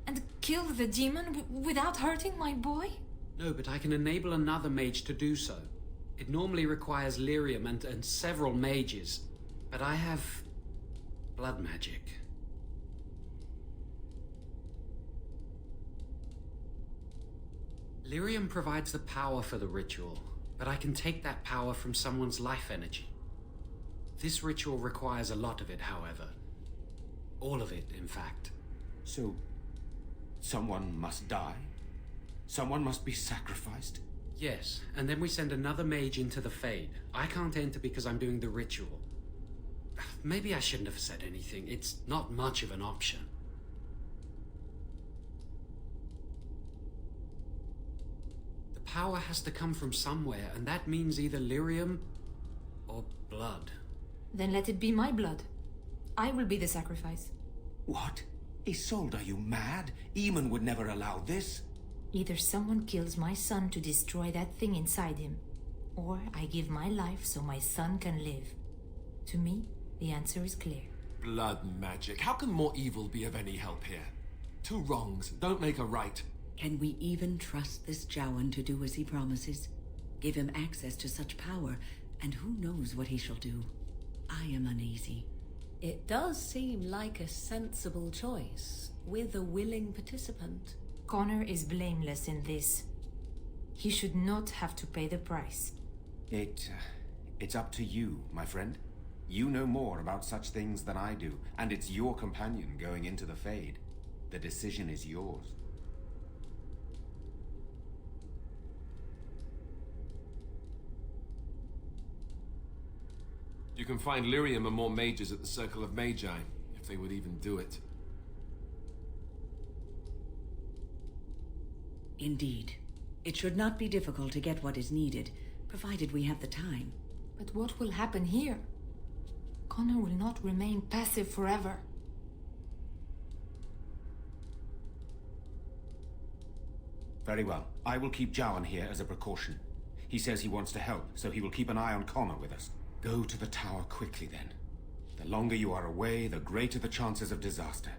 And kill the demon without hurting my boy? No, but I can enable another mage to do so. It normally requires lyrium and several mages, but I have blood magic. Lyrium provides the power for the ritual, but I can take that power from someone's life energy. This ritual requires a lot of it, however. All of it, in fact. So, someone must die? Someone must be sacrificed? Yes, and then we send another mage into the Fade. I can't enter because I'm doing the ritual. Maybe I shouldn't have said anything. It's not much of an option. The power has to come from somewhere, and that means either lyrium or blood. Then let it be my blood. I will be the sacrifice. What? Isolde, are you mad? Eamon would never allow this. Either someone kills my son to destroy that thing inside him, or I give my life so my son can live. To me, the answer is clear. Blood magic. How can more evil be of any help here? Two wrongs don't make a right. Can we even trust this Jowan to do as he promises? Give him access to such power, and who knows what he shall do? I am uneasy. It does seem like a sensible choice, with a willing participant. Connor is blameless in this. He should not have to pay the price. It's up to you, my friend. You know more about such things than I do, and it's your companion going into the Fade. The decision is yours. You can find lyrium and more mages at the Circle of Magi, if they would even do it. Indeed. It should not be difficult to get what is needed, provided we have the time. But what will happen here? Connor will not remain passive forever. Very well. I will keep Jowan here as a precaution. He says he wants to help, so he will keep an eye on Connor with us. Go to the tower quickly, then. The longer you are away, the greater the chances of disaster.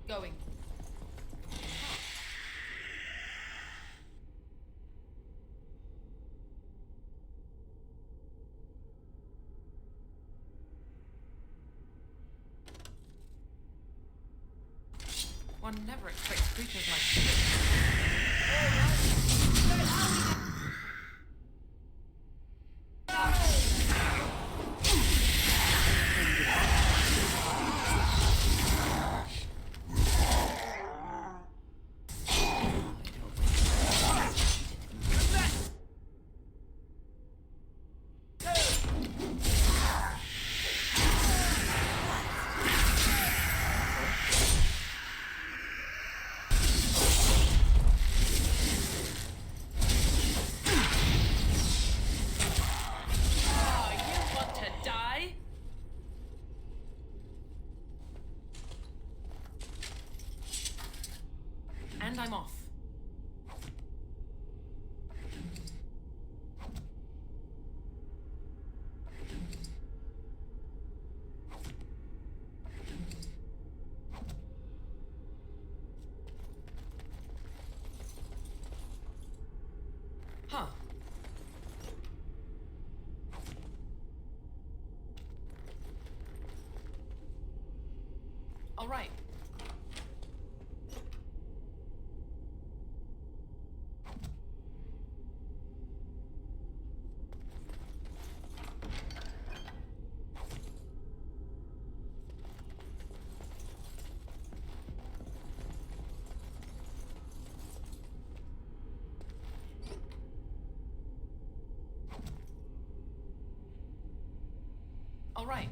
Going. One never expects creatures like this. All right. All right.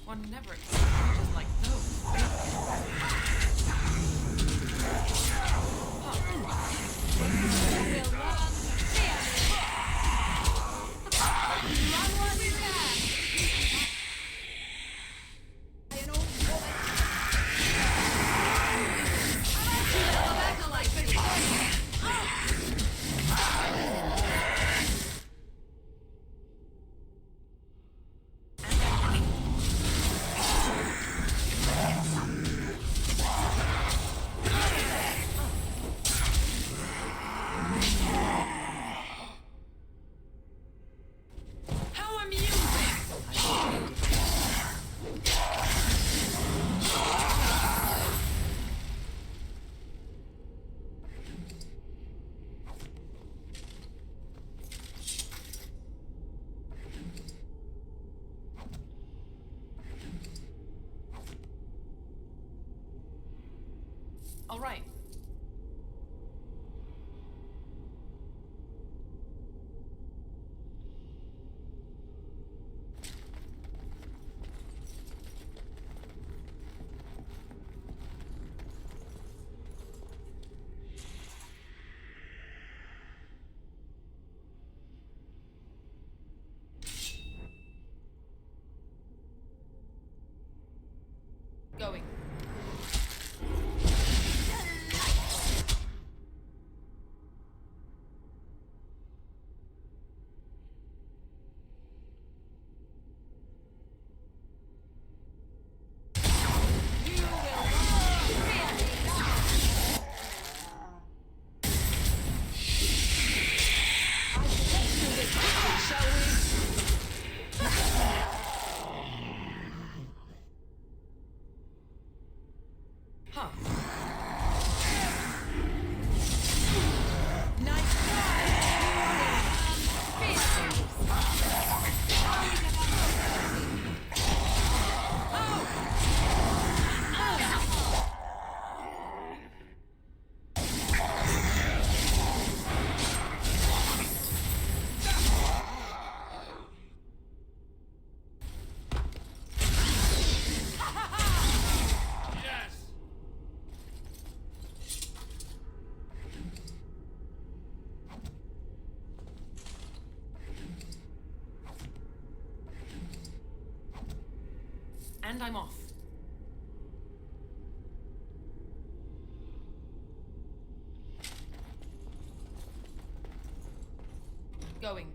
One never expects creatures like those. All right. Going. And I'm off. Going.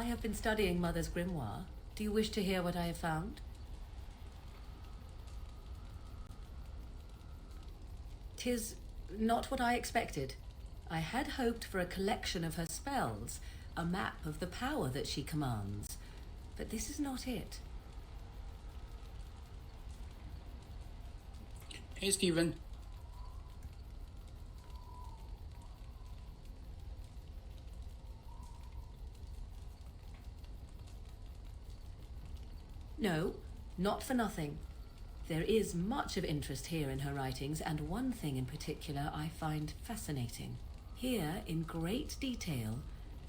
I have been studying Mother's grimoire. Do you wish to hear what I have found? 'Tis not what I expected. I had hoped for a collection of her spells, a map of the power that she commands. But this is not it. Hey, Steven. No, not for nothing. There is much of interest here in her writings, and one thing in particular I find fascinating. Here, in great detail,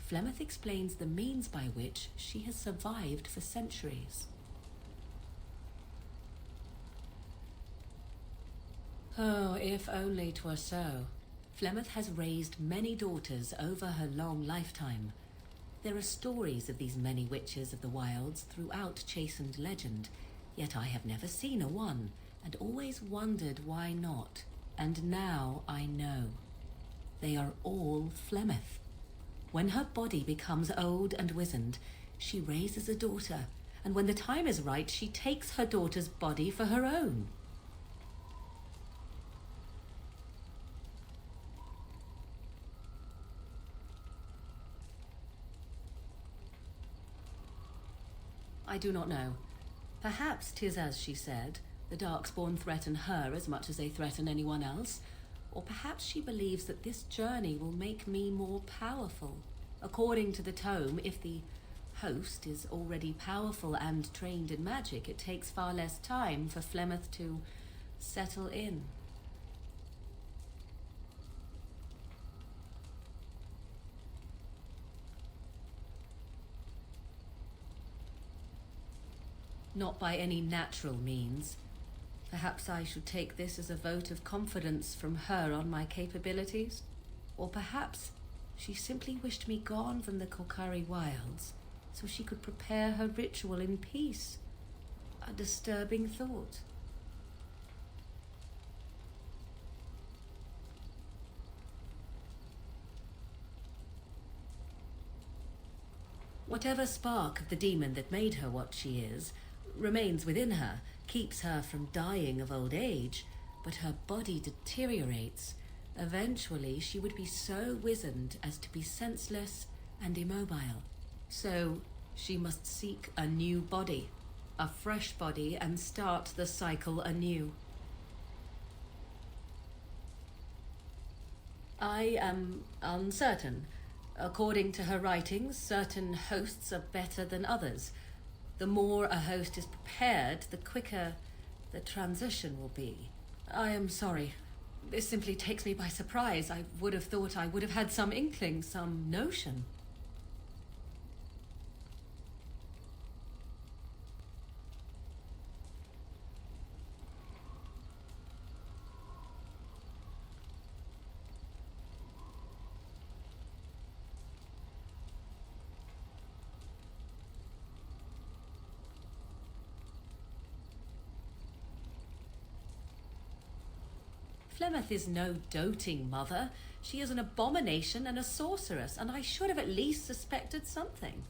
Flemeth explains the means by which she has survived for centuries. Oh, if only 'twere so. Flemeth has raised many daughters over her long lifetime. There are stories of these many witches of the wilds throughout chastened legend, yet I have never seen a one, and always wondered why not. And now I know. They are all Flemeth. When her body becomes old and wizened, she raises a daughter, and when the time is right, she takes her daughter's body for her own. I do not know. Perhaps 'tis as she said, the Darkspawn threaten her as much as they threaten anyone else. Or perhaps she believes that this journey will make me more powerful. According to the tome, if the host is already powerful and trained in magic, it takes far less time for Flemeth to settle in. Not by any natural means. Perhaps I should take this as a vote of confidence from her on my capabilities. Or perhaps she simply wished me gone from the Korcari wilds so she could prepare her ritual in peace. A disturbing thought. Whatever spark of the demon that made her what she is remains within her, keeps her from dying of old age, but her body deteriorates. Eventually, she would be so wizened as to be senseless and immobile. So, she must seek a new body, a fresh body, and start the cycle anew. I am uncertain. According to her writings, certain hosts are better than others. The more a host is prepared, the quicker the transition will be. I am sorry. This simply takes me by surprise. I would have thought I would have had some inkling, some notion. Flemeth is no doting mother. She is an abomination and a sorceress, and I should have at least suspected something.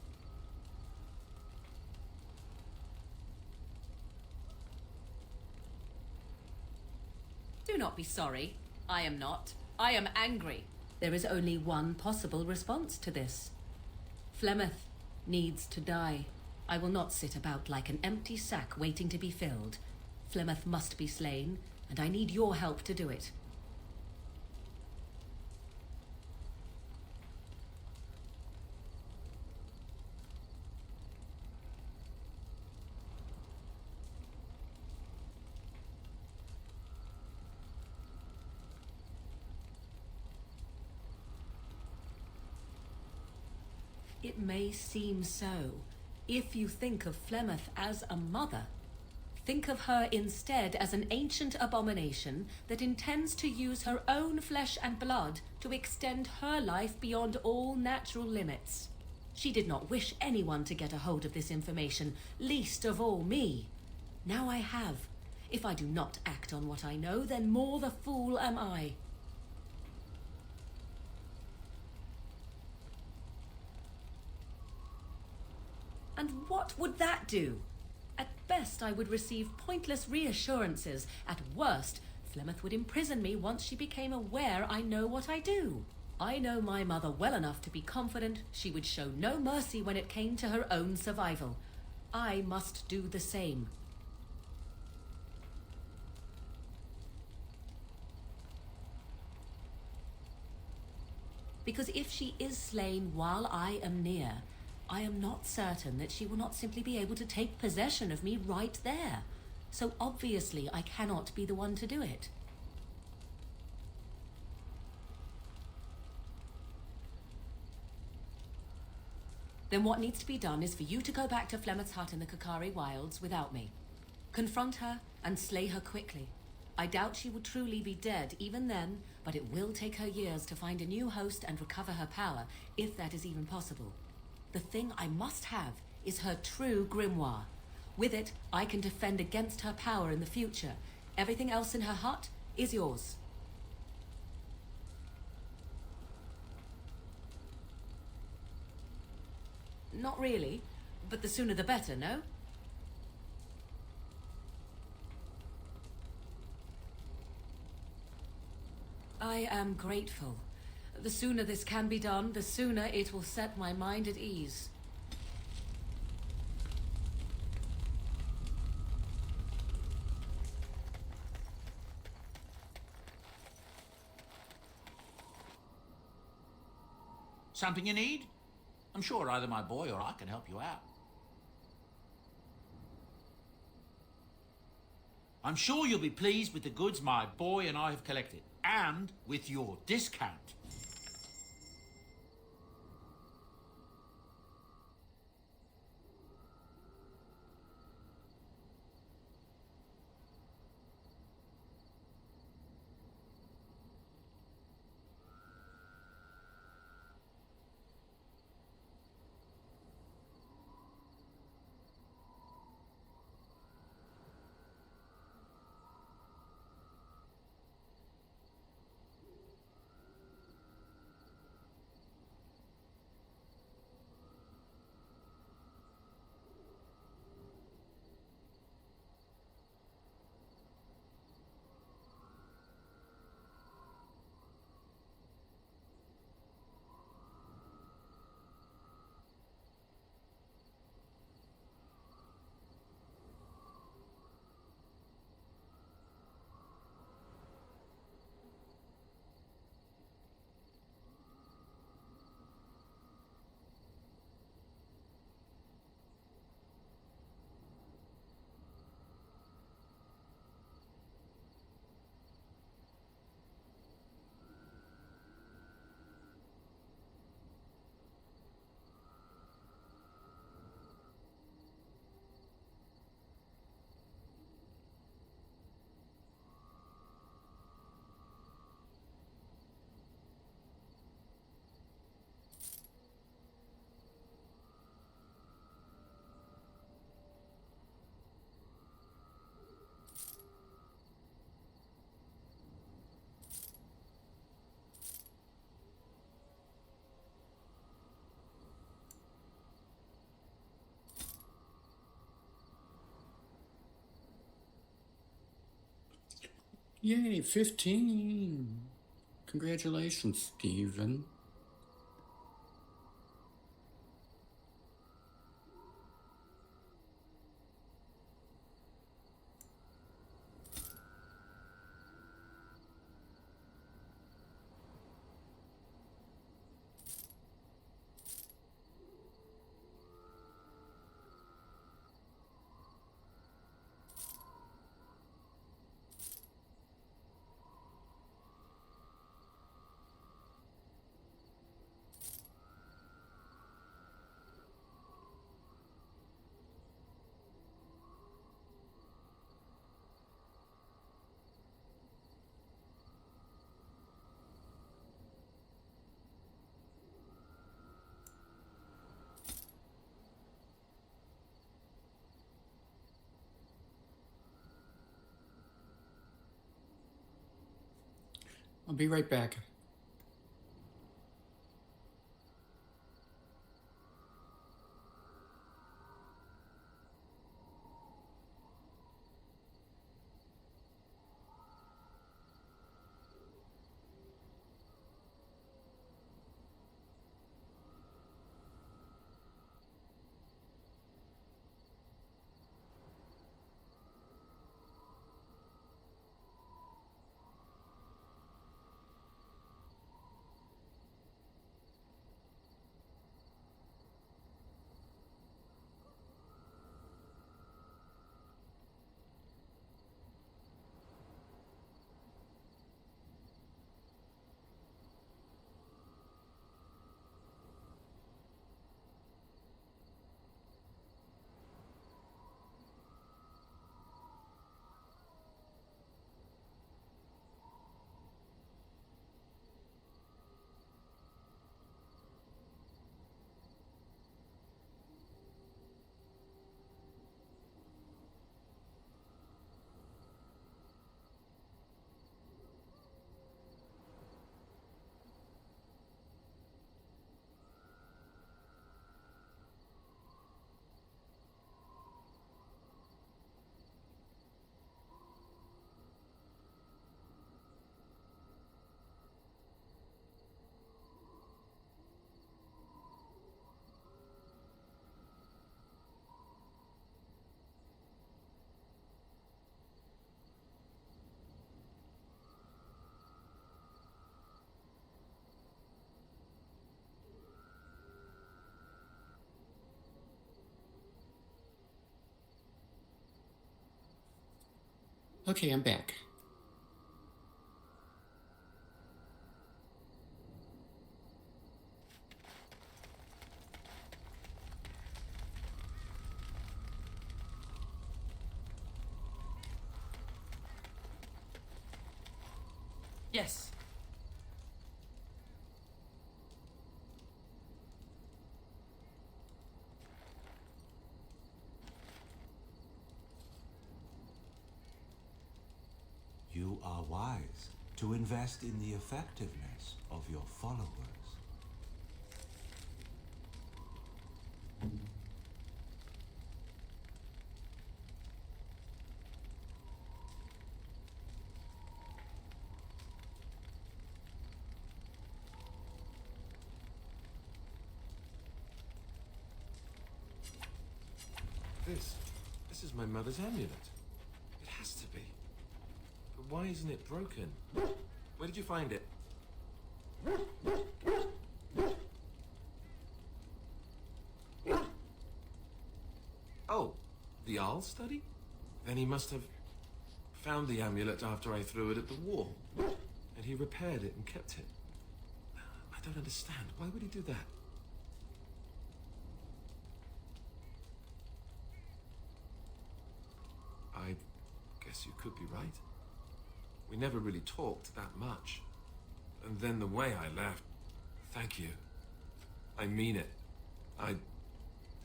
Do not be sorry. I am not. I am angry. There is only one possible response to this. Flemeth needs to die. I will not sit about like an empty sack waiting to be filled. Flemeth must be slain, and I need your help to do it. It may seem so. If you think of Flemeth as a mother, think of her instead as an ancient abomination that intends to use her own flesh and blood to extend her life beyond all natural limits. She did not wish anyone to get a hold of this information, least of all me. Now I have. If I do not act on what I know, then more the fool am I. And what would that do? At best, I would receive pointless reassurances. At worst, Flemeth would imprison me once she became aware I know what I do. I know my mother well enough to be confident she would show no mercy when it came to her own survival. I must do the same. Because if she is slain while I am near, I am not certain that she will not simply be able to take possession of me right there. So obviously I cannot be the one to do it. Then what needs to be done is for you to go back to Flemeth's hut in the Kakari Wilds without me. Confront her and slay her quickly. I doubt she will truly be dead even then, but it will take her years to find a new host and recover her power, if that is even possible. The thing I must have is her true grimoire. With it, I can defend against her power in the future. Everything else in her hut is yours. Not really, but the sooner the better, no? I am grateful. The sooner this can be done, the sooner it will set my mind at ease. Something you need? I'm sure either my boy or I can help you out. I'm sure you'll be pleased with the goods my boy and I have collected, and with your discount. Yay, 15! Congratulations, Steven. I'll be right back. Okay, I'm back. Yes. You are wise to invest in the effectiveness of your followers. This is my mother's amulet. It has to be. But why isn't it broken? Where did you find it? Oh, the Arl study? Then he must have found the amulet after I threw it at the wall. And he repaired it and kept it. I don't understand. Why would he do that? I guess you could be right. We never really talked that much. And then the way I left... Thank you. I mean it. I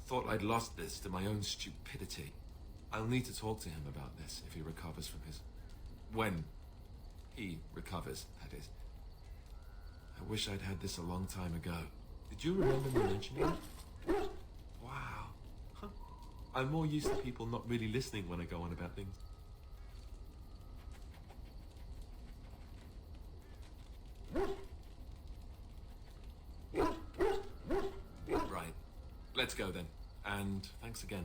thought I'd lost this to my own stupidity. I'll need to talk to him about this if he recovers from his... When he recovers, that is. I wish I'd had this a long time ago. Did you remember me mentioning it? Wow. Huh. I'm more used to people not really listening when I go on about things. Right. Let's go then. And thanks again.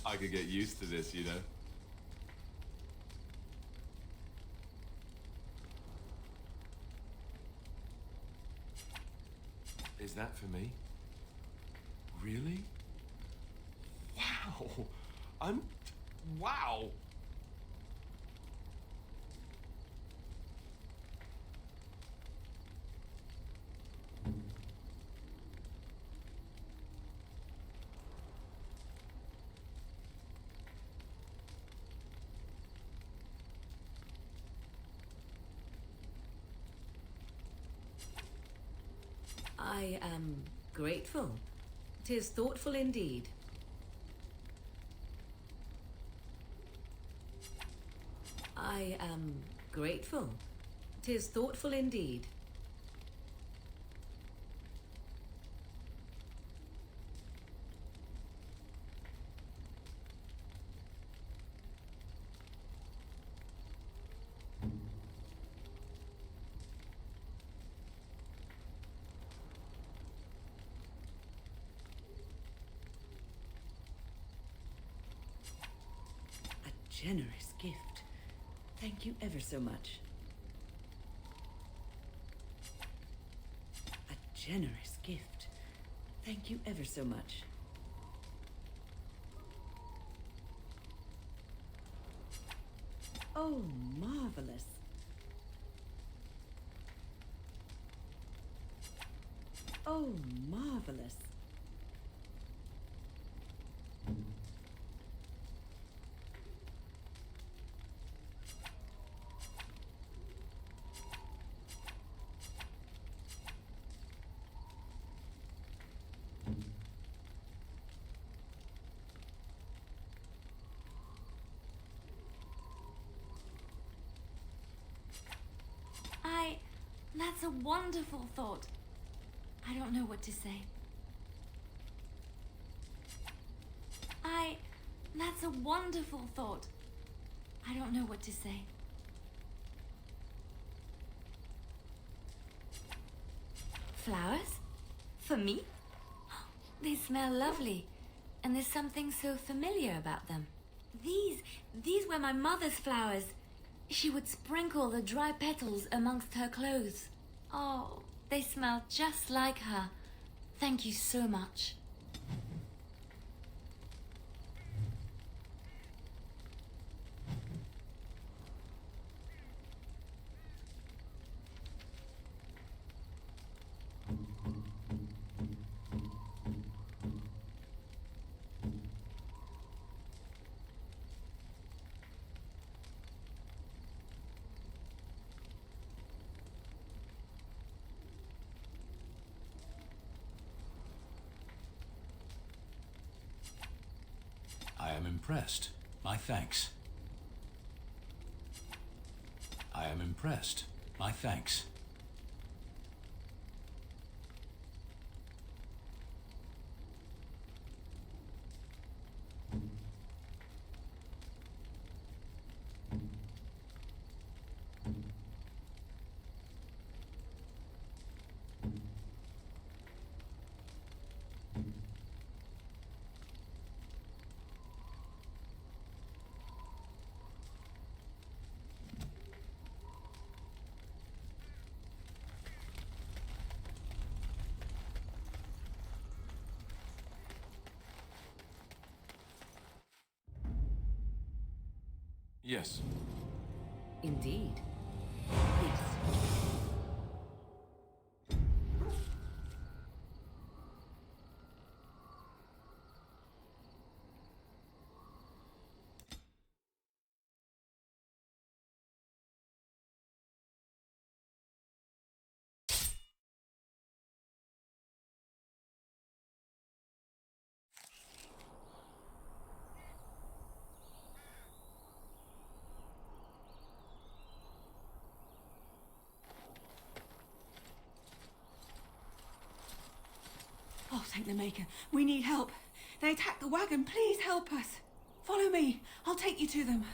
I could get used to this, you know. Is that for me? Really? Wow! Wow! I am grateful. 'Tis thoughtful indeed. I am grateful. 'Tis thoughtful indeed. Generous gift. Thank you ever so much. A generous gift. Thank you ever so much. Oh, marvelous. Oh, marvelous. That's a wonderful thought. I don't know what to say. That's a wonderful thought. I don't know what to say. Flowers? For me? They smell lovely, and there's something so familiar about them. These were my mother's flowers. She would sprinkle the dry petals amongst her clothes. Oh, they smell just like her. Thank you so much. I am impressed. My thanks. I am impressed. My thanks. Yes. Indeed. Please. Oh, thank the Maker. We need help. They attacked the wagon. Please help us. Follow me. I'll take you to them.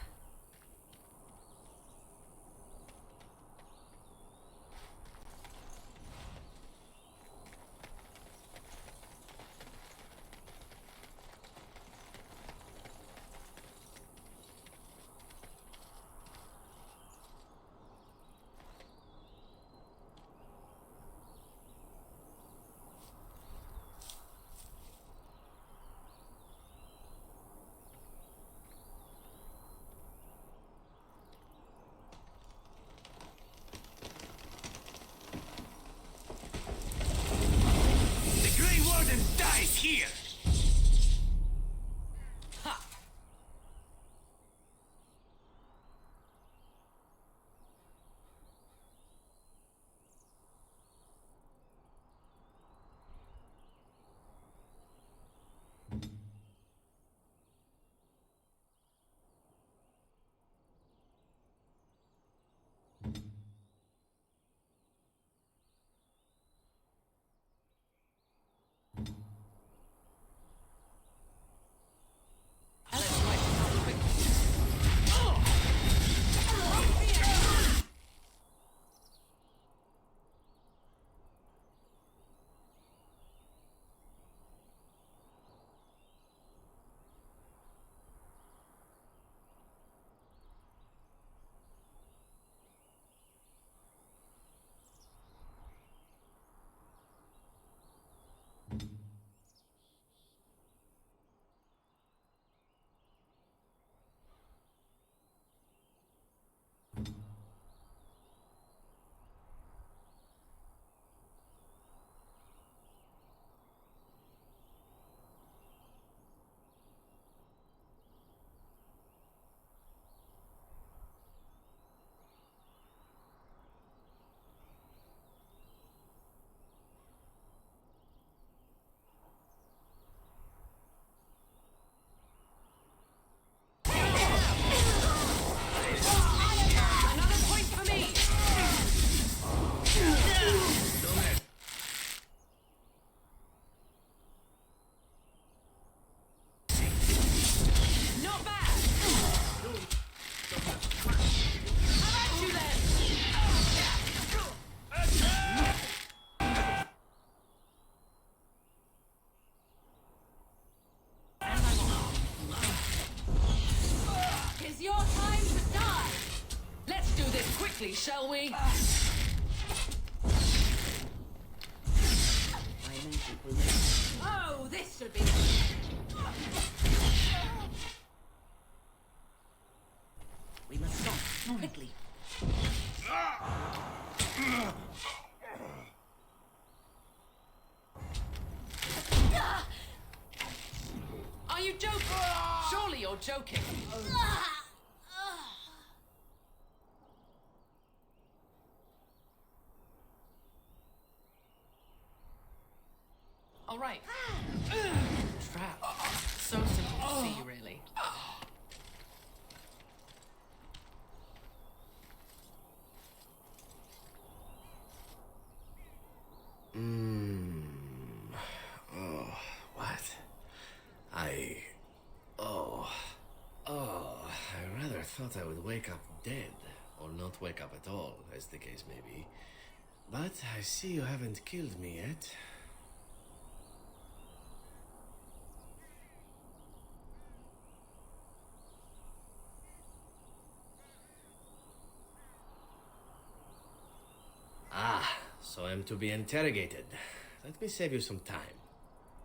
shall we? Oh, this should be. We must stop quickly. Are you joking? Surely you're joking. All right. Trap. So simple to see, really. Oh, what? I rather thought I would wake up dead, or not wake up at all, as the case may be. But I see you haven't killed me yet. Ah, so I'm to be interrogated. Let me save you some time.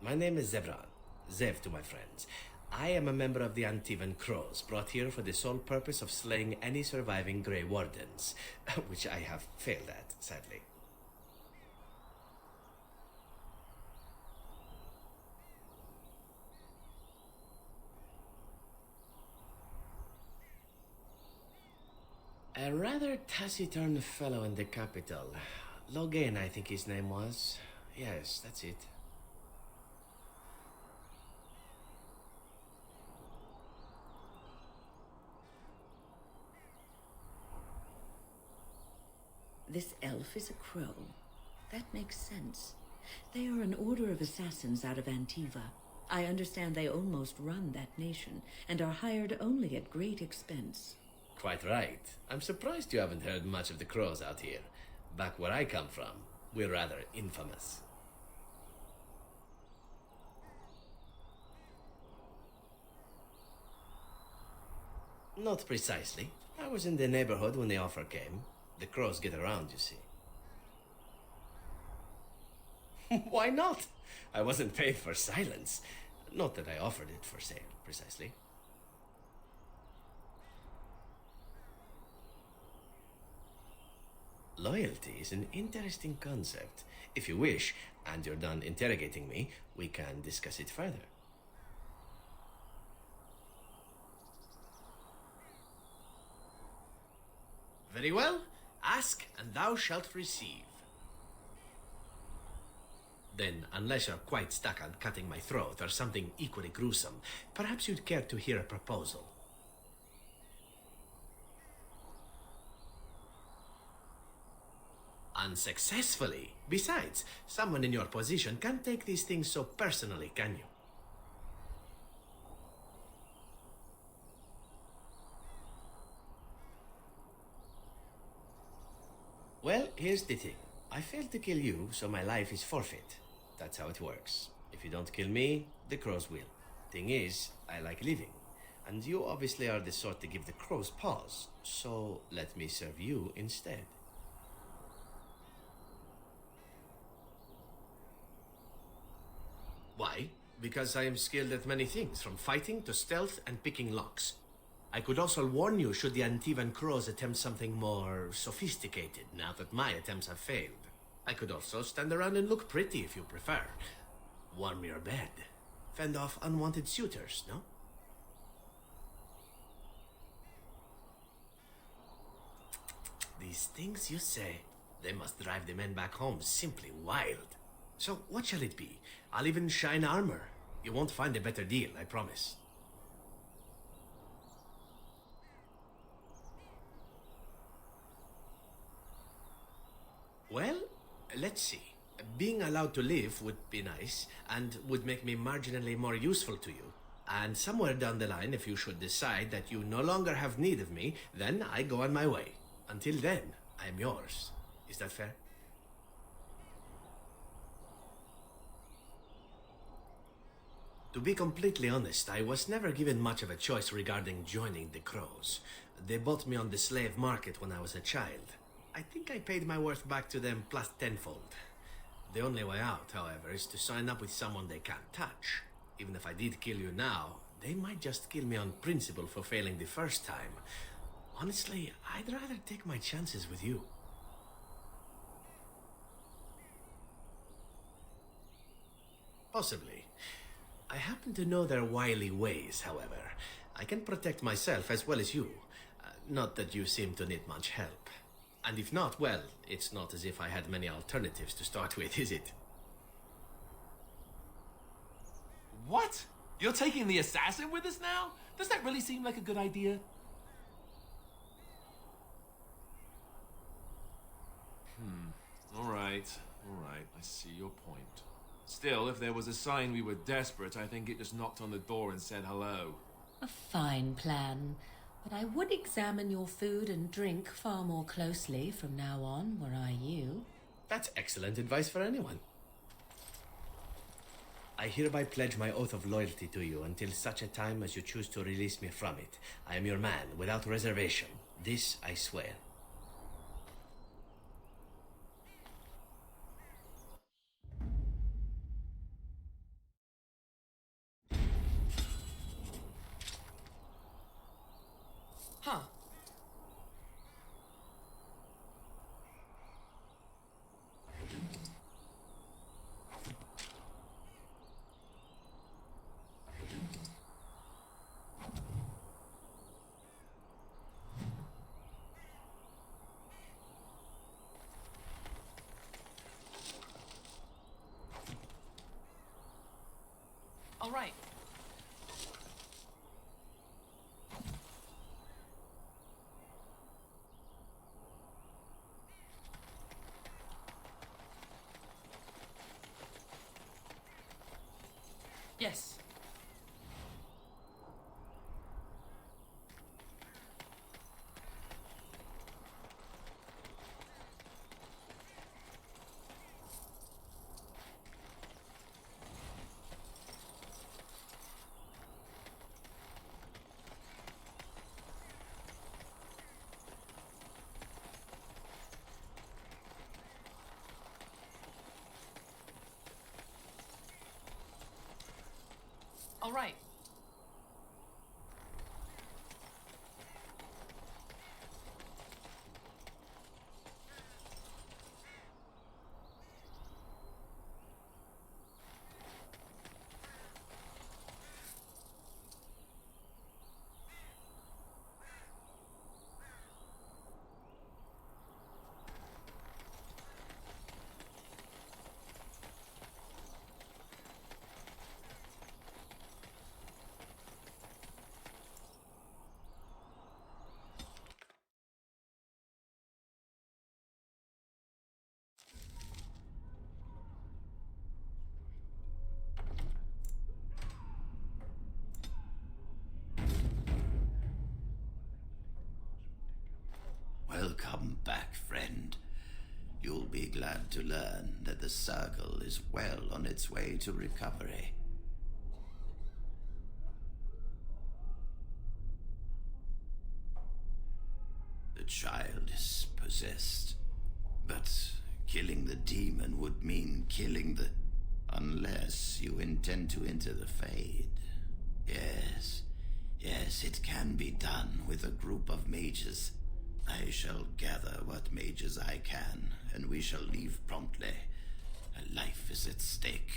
My name is Zevran. Zev to my friends. I am a member of the Antivan Crows, brought here for the sole purpose of slaying any surviving Grey Wardens, which I have failed at, sadly. A rather taciturn fellow in the capital. Logain, I think his name was. Yes, that's it. This elf is a crow. That makes sense. They are an order of assassins out of Antiva. I understand they almost run that nation, and are hired only at great expense. Quite right. I'm surprised you haven't heard much of the Crows out here. Back where I come from, we're rather infamous. Not precisely. I was in the neighborhood when the offer came. The Crows get around, you see. Why not? I wasn't paid for silence. Not that I offered it for sale, precisely. Loyalty is an interesting concept. If you wish, and you're done interrogating me, we can discuss it further. Very well. Ask, and thou shalt receive. Then, unless you're quite stuck on cutting my throat or something equally gruesome, perhaps you'd care to hear a proposal. Unsuccessfully. Besides, someone in your position can't take these things so personally, can you? Well, here's the thing. I failed to kill you, so my life is forfeit. That's how it works. If you don't kill me, the Crows will. Thing is, I like living. And you obviously are the sort to give the Crows pause. So let me serve you instead. Why? Because I am skilled at many things, from fighting to stealth and picking locks. I could also warn you should the Antivan Crows attempt something more sophisticated, now that my attempts have failed. I could also stand around and look pretty if you prefer. Warm your bed. Fend off unwanted suitors, no? These things you say, they must drive the men back home simply wild. So what shall it be? I'll even shine armor. You won't find a better deal, I promise. Well, let's see. Being allowed to live would be nice, and would make me marginally more useful to you. And somewhere down the line, if you should decide that you no longer have need of me, then I go on my way. Until then, I am yours. Is that fair? To be completely honest, I was never given much of a choice regarding joining the Crows. They bought me on the slave market when I was a child. I think I paid my worth back to them plus tenfold. The only way out, however, is to sign up with someone they can't touch. Even if I did kill you now, they might just kill me on principle for failing the first time. Honestly, I'd rather take my chances with you. Possibly. I happen to know their wily ways, however. I can protect myself as well as you. Not that you seem to need much help. And if not, well, it's not as if I had many alternatives to start with, is it? What? You're taking the assassin with us now? Does that really seem like a good idea? All right. I see your point. Still, if there was a sign we were desperate, I think it just knocked on the door and said hello. A fine plan. But I would examine your food and drink far more closely from now on, were I you. That's excellent advice for anyone. I hereby pledge my oath of loyalty to you until such a time as you choose to release me from it. I am your man, without reservation. This I swear. Huh. All right. Yes. All right. Welcome back, friend. You'll be glad to learn that the Circle is well on its way to recovery. The child is possessed, but killing the demon would mean killing the... Unless you intend to enter the Fade. Yes, it can be done with a group of mages. I shall gather what mages I can, and we shall leave promptly. A life is at stake.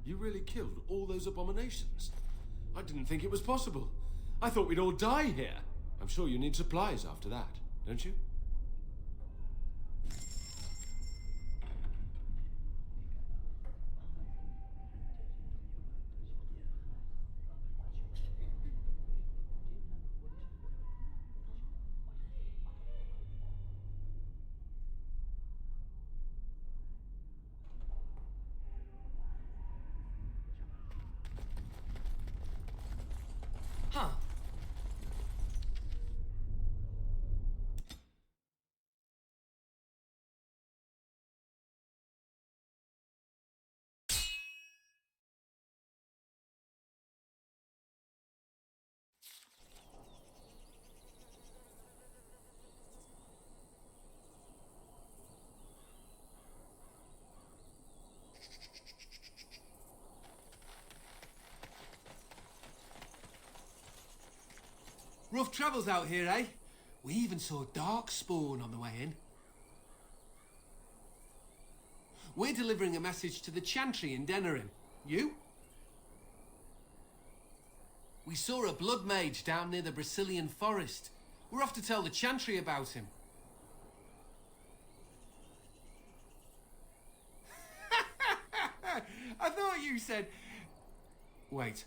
You really killed all those abominations? I didn't think it was possible. I thought we'd all die here. I'm sure you need supplies after that, don't you? Huh. Rough travels out here, eh? We even saw Darkspawn on the way in. We're delivering a message to the Chantry in Denerim. You? We saw a blood mage down near the Brazilian forest. We're off to tell the Chantry about him. I thought you said... Wait,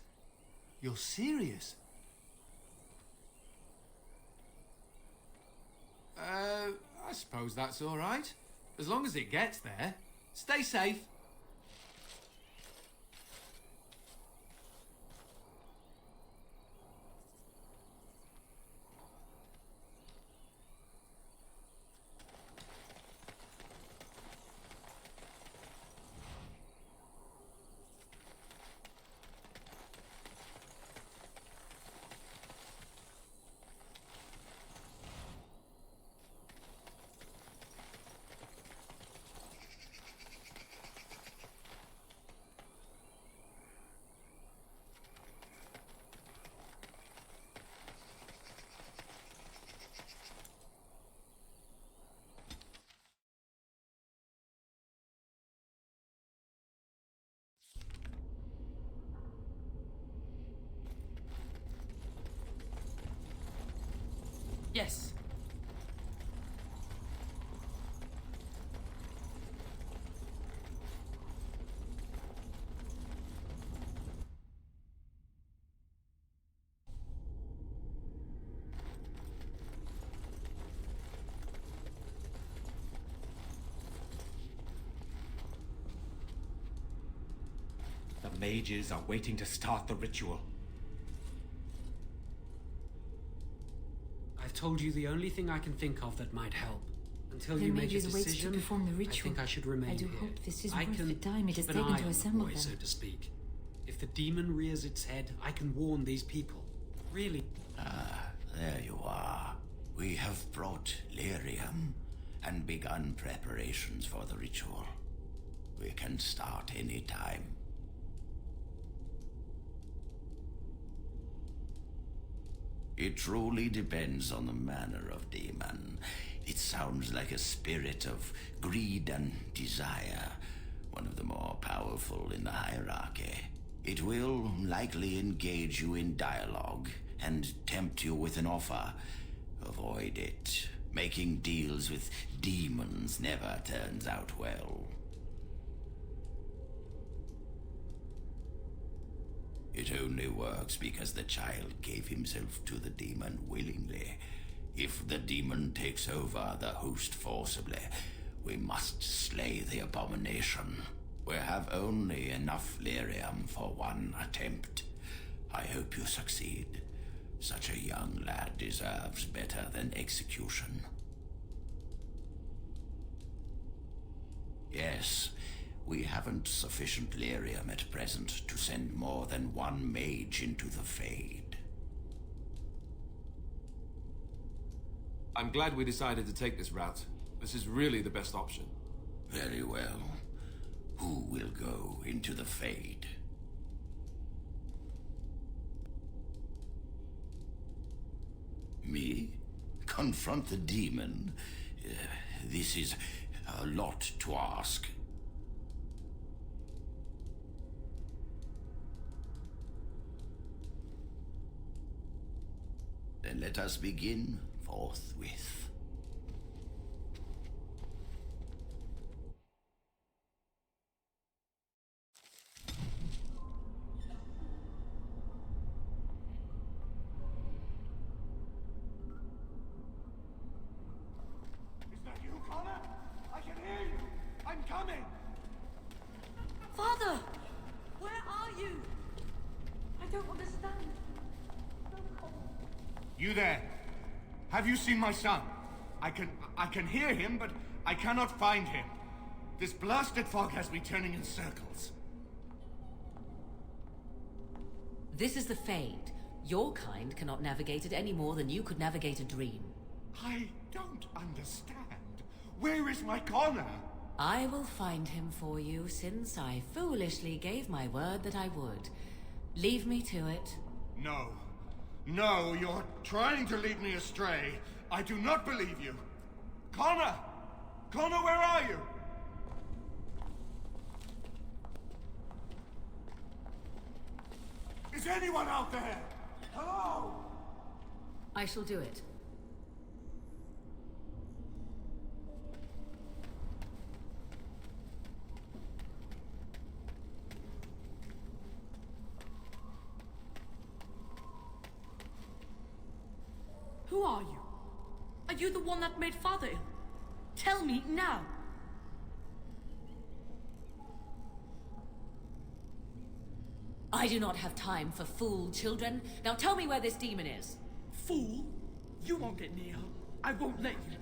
you're serious? I suppose that's all right. As long as it gets there. Stay safe. Yes. The mages are waiting to start the ritual. I've told you the only thing I can think of that might help. Until The you make a mages wait to decision, perform the I ritual. think I should remain I do here. hope this is I worth can the time it has keep an taken eye to on the assemble boy, them. so to speak. If the demon rears its head, I can warn these people. Really. Ah, there you are. We have brought lyrium and begun preparations for the ritual. We can start any time. It truly depends on the manner of demon. It sounds like a spirit of greed and desire, one of the more powerful in the hierarchy. It will likely engage you in dialogue and tempt you with an offer. Avoid it. Making deals with demons never turns out well. It only works because the child gave himself to the demon willingly. If the demon takes over the host forcibly, we must slay the abomination. We have only enough lyrium for one attempt. I hope you succeed. Such a young lad deserves better than execution. Yes, we haven't sufficient lyrium at present to send more than one mage into the Fade. I'm glad we decided to take this route. This is really the best option. Very well. Who will go into the Fade? Me? Confront the demon? This is a lot to ask. Then let us begin forthwith. Is that you, Connor? I can hear you. I'm coming. Father! Where are you? I don't understand. You there? Have you seen my son? I can hear him, but I cannot find him. This blasted fog has me turning in circles. This is the Fade. Your kind cannot navigate it any more than you could navigate a dream. I don't understand. Where is my Connor? I will find him for you, since I foolishly gave my word that I would. Leave me to it. No. No, you're trying to lead me astray. I do not believe you. Connor! Connor, where are you? Is anyone out there? Hello? I shall do it. Who are you? Are you the one that made Father ill? Tell me now. I do not have time for fool children. Now tell me where this demon is. Fool? You won't get near her. I won't let you.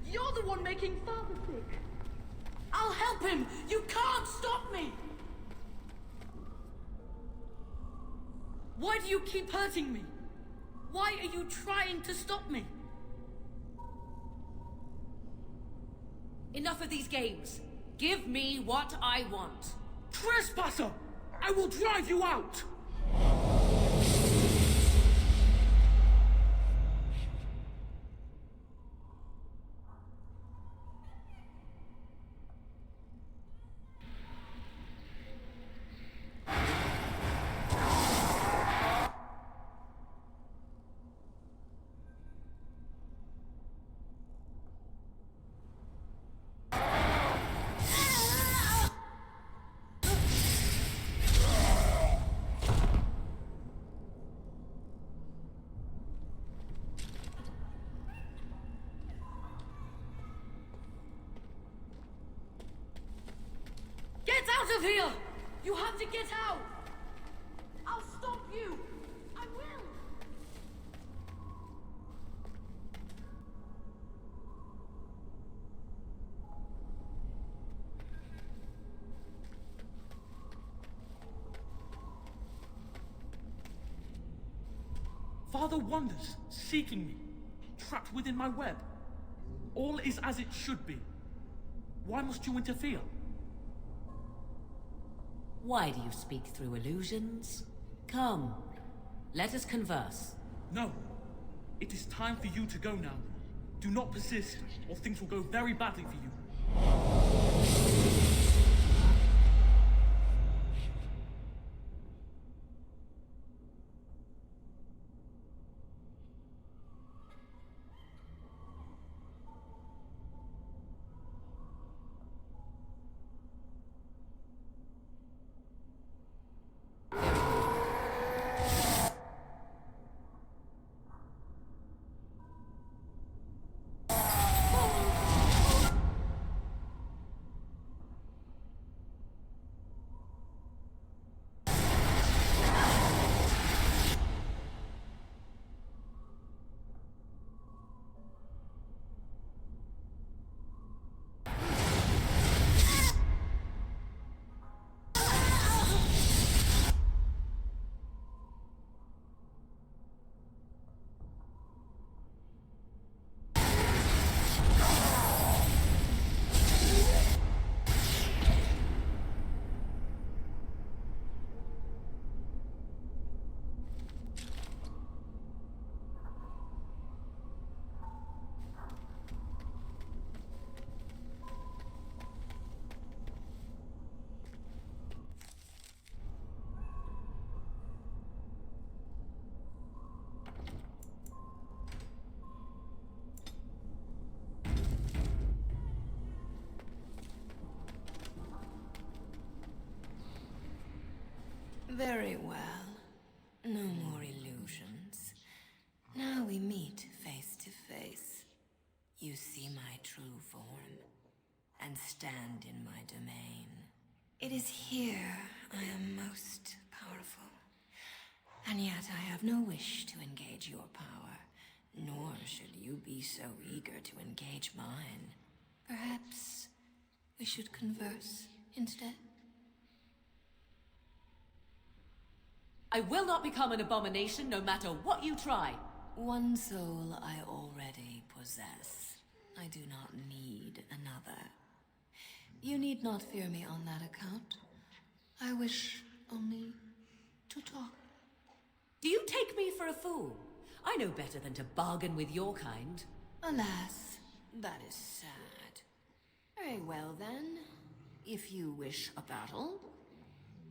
You're the one making Father sick. I'll help him. You can't stop me. Why do you keep hurting me? Why are you trying to stop me? Enough of these games. Give me what I want. Trespasser! I will drive you out! Get out of here! You have to get out! I'll stop you! I will! Father wanders, seeking me, trapped within my web. All is as it should be. Why must you interfere? Why do you speak through illusions? Come, let us converse. No. It is time for you to go now. Do not persist, or things will go very badly for you. Very well. No more illusions. Now we meet face to face. You see my true form, and stand in my domain. It is here I am most powerful. And yet I have no wish to engage your power, nor should you be so eager to engage mine. Perhaps we should converse instead? I will not become an abomination no matter what you try. One soul I already possess. I do not need another. You need not fear me on that account. I wish only to talk. Do you take me for a fool? I know better than to bargain with your kind. Alas, that is sad. Very well then. If you wish a battle,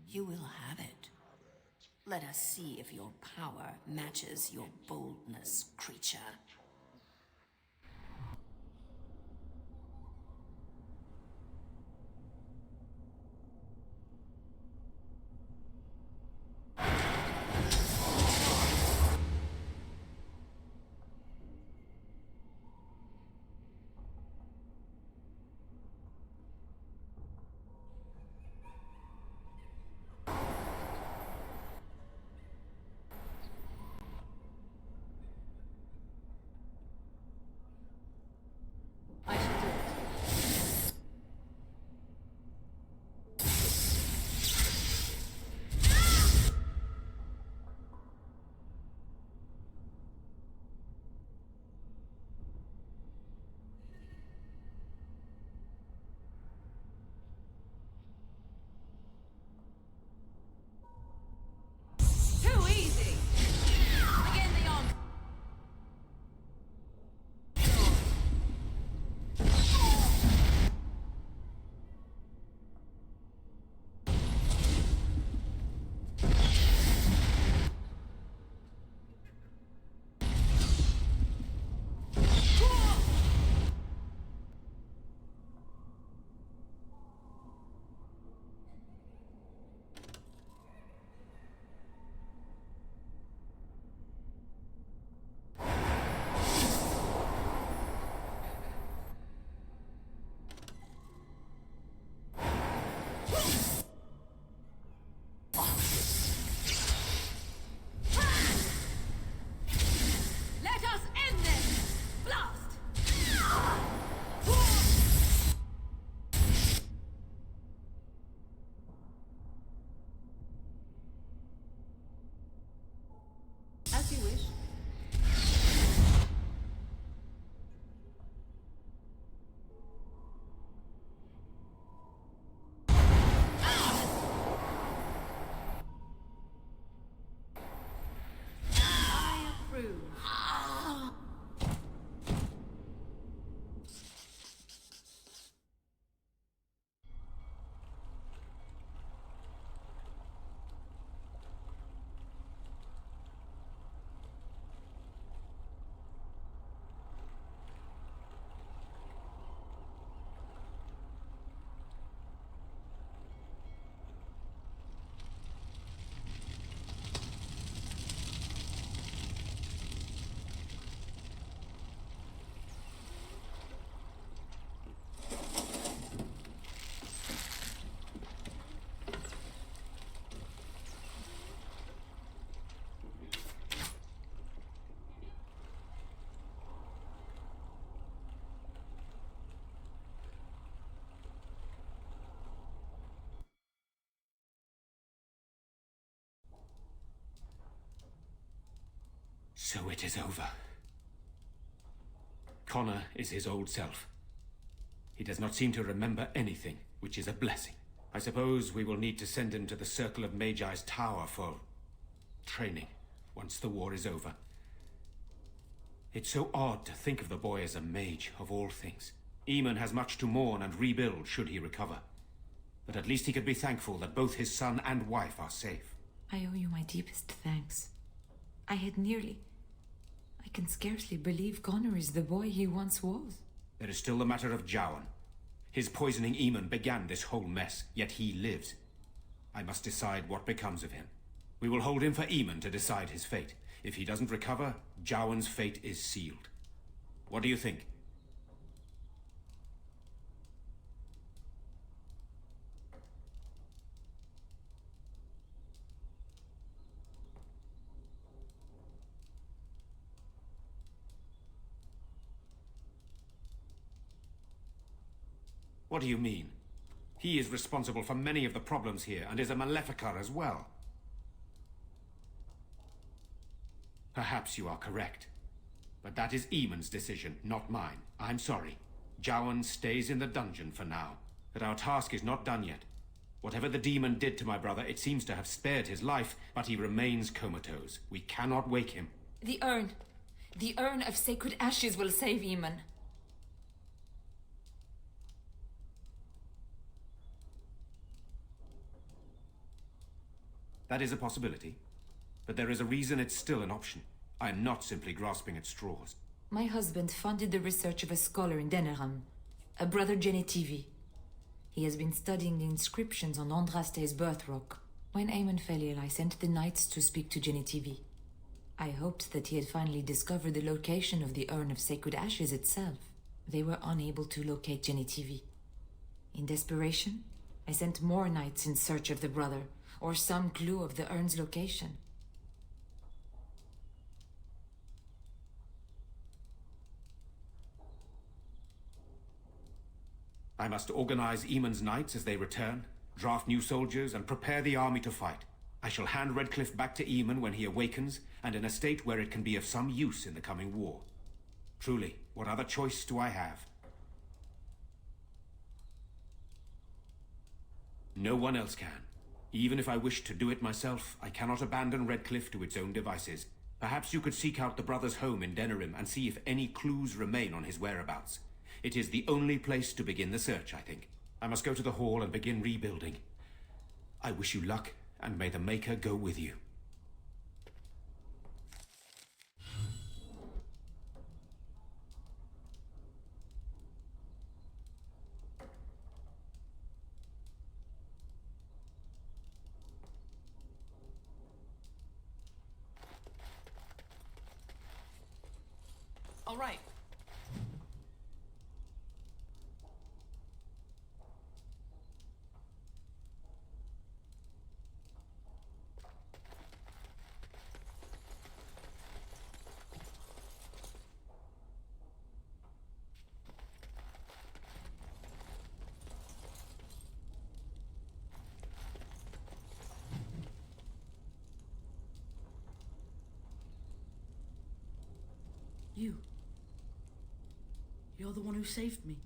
you will have it. Let us see if your power matches your boldness, creature. As you wish. I approve. So it is over. Connor is his old self. He does not seem to remember anything, which is a blessing. I suppose we will need to send him to the Circle of Magi's tower for training, once the war is over. It's so odd to think of the boy as a mage, of all things. Eamon has much to mourn and rebuild should he recover. But at least he could be thankful that both his son and wife are safe. I owe you my deepest thanks. I can scarcely believe Connor is the boy he once was. There is still the matter of Jowan. His poisoning Eamon began this whole mess, yet he lives. I must decide what becomes of him. We will hold him for Eamon to decide his fate. If he doesn't recover, Jowan's fate is sealed. What do you think? What do you mean? He is responsible for many of the problems here and is a Maleficar as well. Perhaps you are correct. But that is Eamon's decision, not mine. I'm sorry. Jowan stays in the dungeon for now. But our task is not done yet. Whatever the demon did to my brother, it seems to have spared his life, but he remains comatose. We cannot wake him. The urn. The urn of sacred ashes will save Eamon. That is a possibility. But there is a reason it's still an option. I am not simply grasping at straws. My husband funded the research of a scholar in Denerim, a brother Genetivi. He has been studying the inscriptions on Andraste's birth rock. When Eamon fell ill, I sent the knights to speak to Genetivi. I hoped that he had finally discovered the location of the urn of sacred ashes itself. They were unable to locate Genetivi. In desperation, I sent more knights in search of the brother, or some clue of the urn's location. I must organize Eamon's knights as they return, draft new soldiers, and prepare the army to fight. I shall hand Redcliffe back to Eamon when he awakens, and in a state where it can be of some use in the coming war. Truly, what other choice do I have? No one else can. Even if I wished to do it myself, I cannot abandon Redcliffe to its own devices. Perhaps you could seek out the brother's home in Denerim and see if any clues remain on his whereabouts. It is the only place to begin the search, I think. I must go to the hall and begin rebuilding. I wish you luck, and may the Maker go with you. All right. You're the one who saved me.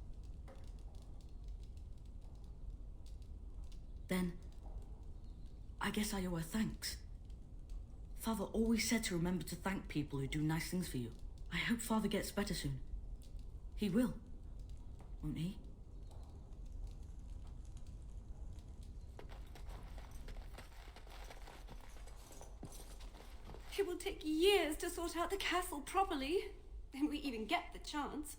Then, I guess I owe her thanks. Father always said to remember to thank people who do nice things for you. I hope Father gets better soon. He will, won't he? It will take years to sort out the castle properly, if we even get the chance.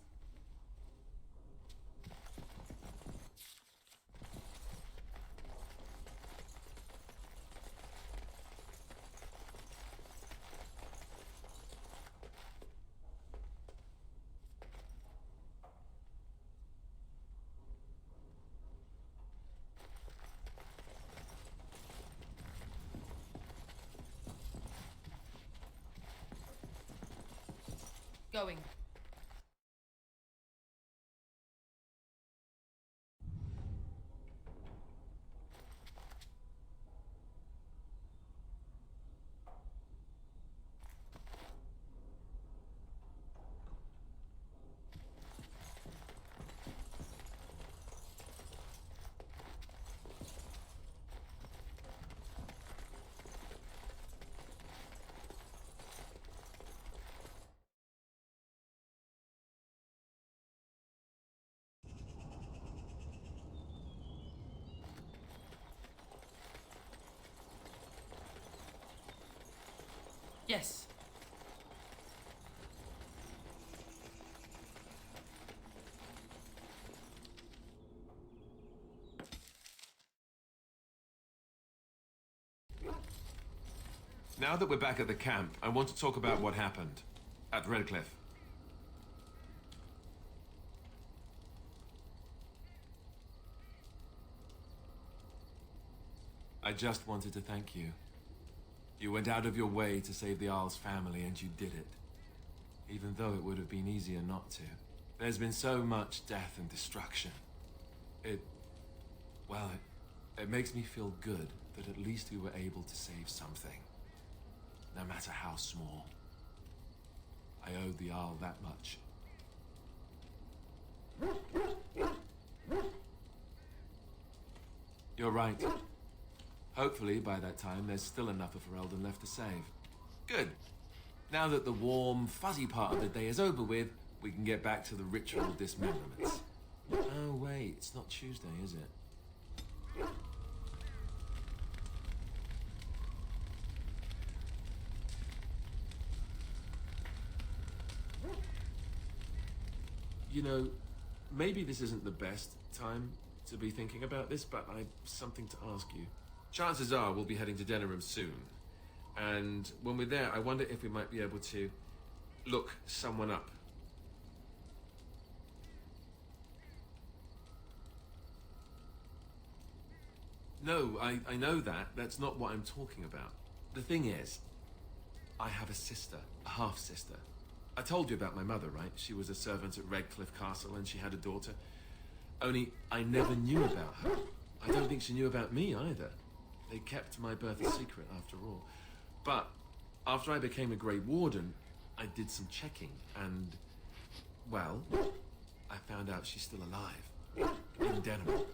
Going. Yes. Now that we're back at the camp, I want to talk about what happened at Redcliffe. I just wanted to thank you. You went out of your way to save the Arl's family, and you did it. Even though it would have been easier not to. There's been so much death and destruction. It makes me feel good that at least we were able to save something. No matter how small. I owed the Arl that much. You're right. Hopefully, by that time, there's still enough of Ferelden left to save. Good. Now that the warm, fuzzy part of the day is over with, we can get back to the ritual dismemberments. Oh, wait, it's not Tuesday, is it? You know, maybe this isn't the best time to be thinking about this, but I've something to ask you. Chances are we'll be heading to Denerim soon. And when we're there, I wonder if we might be able to look someone up. No, I know that. That's not what I'm talking about. The thing is, I have a sister, a half-sister. I told you about my mother, right? She was a servant at Redcliffe Castle and she had a daughter. Only I never knew about her. I don't think she knew about me either. They kept my birth a secret after all. But after I became a Grey Warden, I did some checking and, well, I found out she's still alive. In Denerim.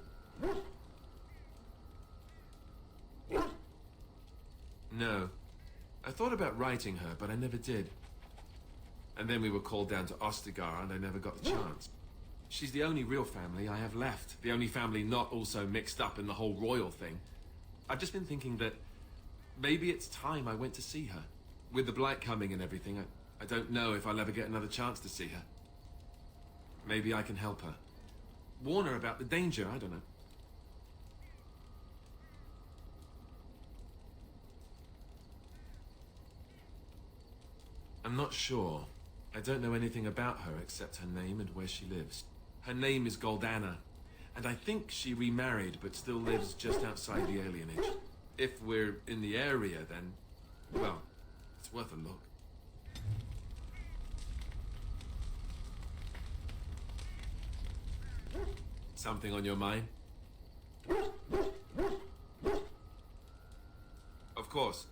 No. I thought about writing her, but I never did. And then we were called down to Ostagar, and I never got the chance. She's the only real family I have left. The only family not also mixed up in the whole royal thing. I've just been thinking that maybe it's time I went to see her. With the blight coming and everything, I don't know if I'll ever get another chance to see her. Maybe I can help her. Warn her about the danger, I don't know. I'm not sure. I don't know anything about her except her name and where she lives. Her name is Goldana, and I think she remarried but still lives just outside the alienage. If we're in the area, then, well, it's worth a look. Something on your mind? Of course.